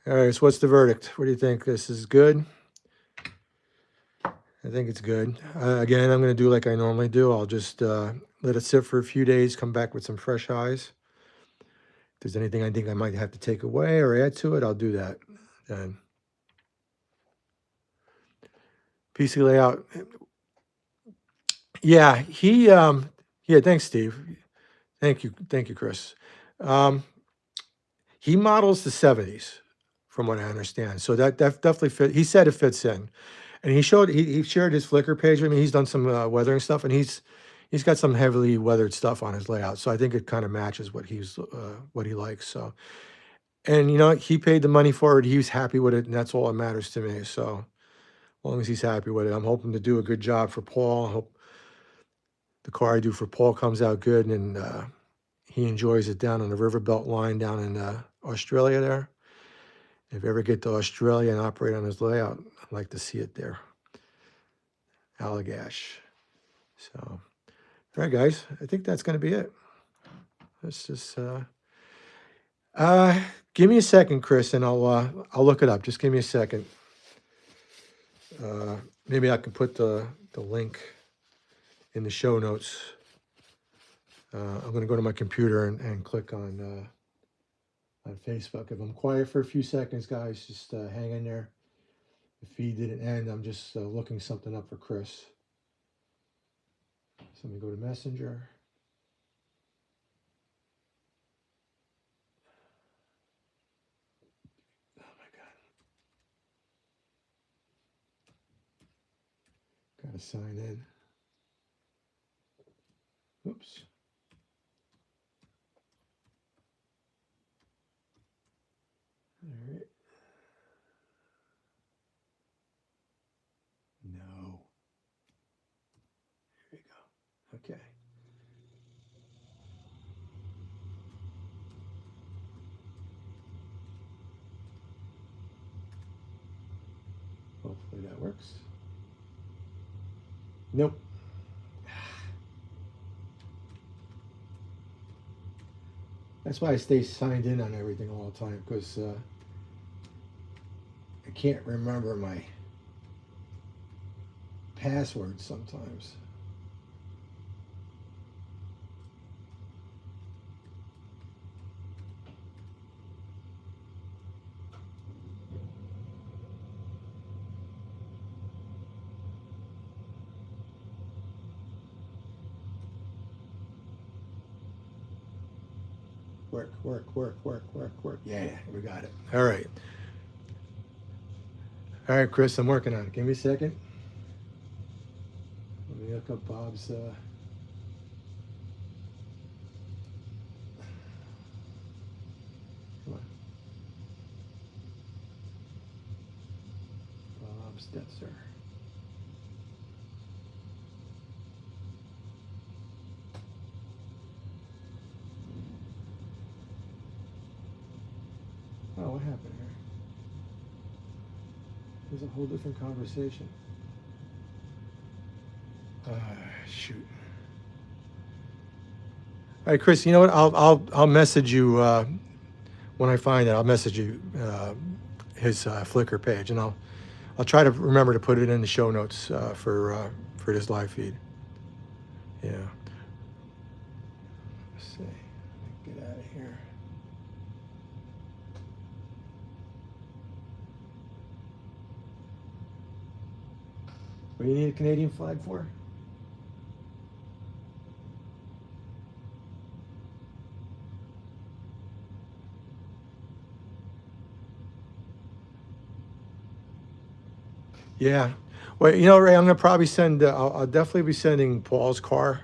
S1: All right, so what's the verdict? What do you think? This is good? I think it's good. Again, I'm going to do like I normally do. I'll just let it sit for a few days, come back with some fresh eyes. If there's anything I think I might have to take away or add to it, I'll do that then. PC layout. Yeah, yeah, thanks, Steve. Thank you, Chris. He models the 70s, from what I understand. So that definitely fit. He said it fits in, and he shared his Flickr page with me. He's done some weathering stuff, and he's got some heavily weathered stuff on his layout. So I think it kind of matches what he likes. So, and he paid the money for it. He was happy with it, and that's all that matters to me. So as long as he's happy with it, I'm hoping to do a good job for Paul. I hope the car I do for Paul comes out good, and he enjoys it down on the Riverbelt line down in Australia there. If I ever get to Australia and operate on his layout, I'd like to see it there. Allagash. So, all right, guys, I think that's going to be it. Let's just give me a second, Chris, and I'll look it up. Just give me a second. Maybe I can put the link in the show notes. I'm going to go to my computer and click on Facebook. If I'm quiet for a few seconds, guys, just hang in there. The feed didn't end. I'm just looking something up for Chris. So let me go to Messenger. Oh my God. Gotta sign in. Oops. All right. No. Here we go. Okay. Hopefully that works. Nope. That's why I stay signed in on everything all the time, because I can't remember my password sometimes. Work. Yeah, we got it. All right. All right, Chris, I'm working on it. Give me a second. Let me look up Bob's. Come on. Bob Stetzer. Oh, what happened here? There's a whole different conversation. Shoot. All right, Chris. You know what? I'll message you when I find it. I'll message you his Flickr page, and I'll I'll try to remember to put it in the show notes for this live feed. Yeah. Let's see. Get out of here. What do you need a Canadian flag for? Yeah. Well, you know, Ray, I'm gonna probably send. I'll definitely be sending Paul's car,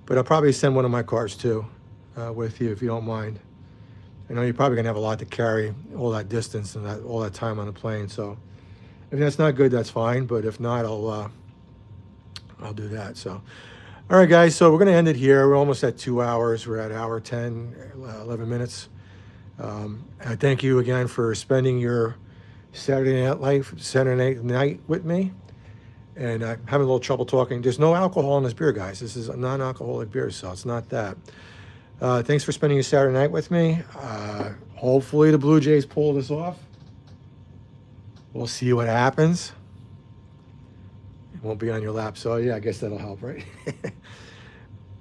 S1: but I'll probably send one of my cars too, with you if you don't mind. I know you're probably gonna have a lot to carry, all that distance and all that time on the plane. So if that's not good, that's fine. But if not, I'll do that. So, all right, guys. So we're gonna end it here. We're almost at 2 hours. We're at hour 10, 11 minutes. I thank you again for spending your Saturday night with me. And I'm having a little trouble talking. There's no alcohol in this beer, guys. This is a non-alcoholic beer, so it's not that. Thanks for spending your Saturday night with me. Hopefully the Blue Jays pull this off. We'll see what happens. It won't be on your lap, so yeah, I guess that'll help, right?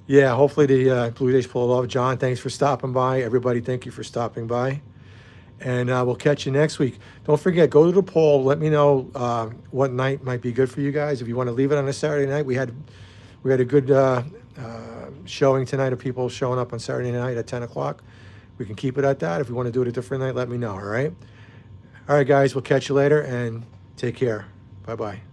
S1: Yeah, hopefully the Blue Jays pull it off. John, thanks for stopping by. Everybody, thank you for stopping by. And we'll catch you next week. Don't forget, go to the poll. Let me know what night might be good for you guys. If you want to leave it on a Saturday night, we had a good showing tonight of people showing up on Saturday night at 10 o'clock. We can keep it at that. If you want to do it a different night, let me know, all right? All right, guys, we'll catch you later, and take care. Bye-bye.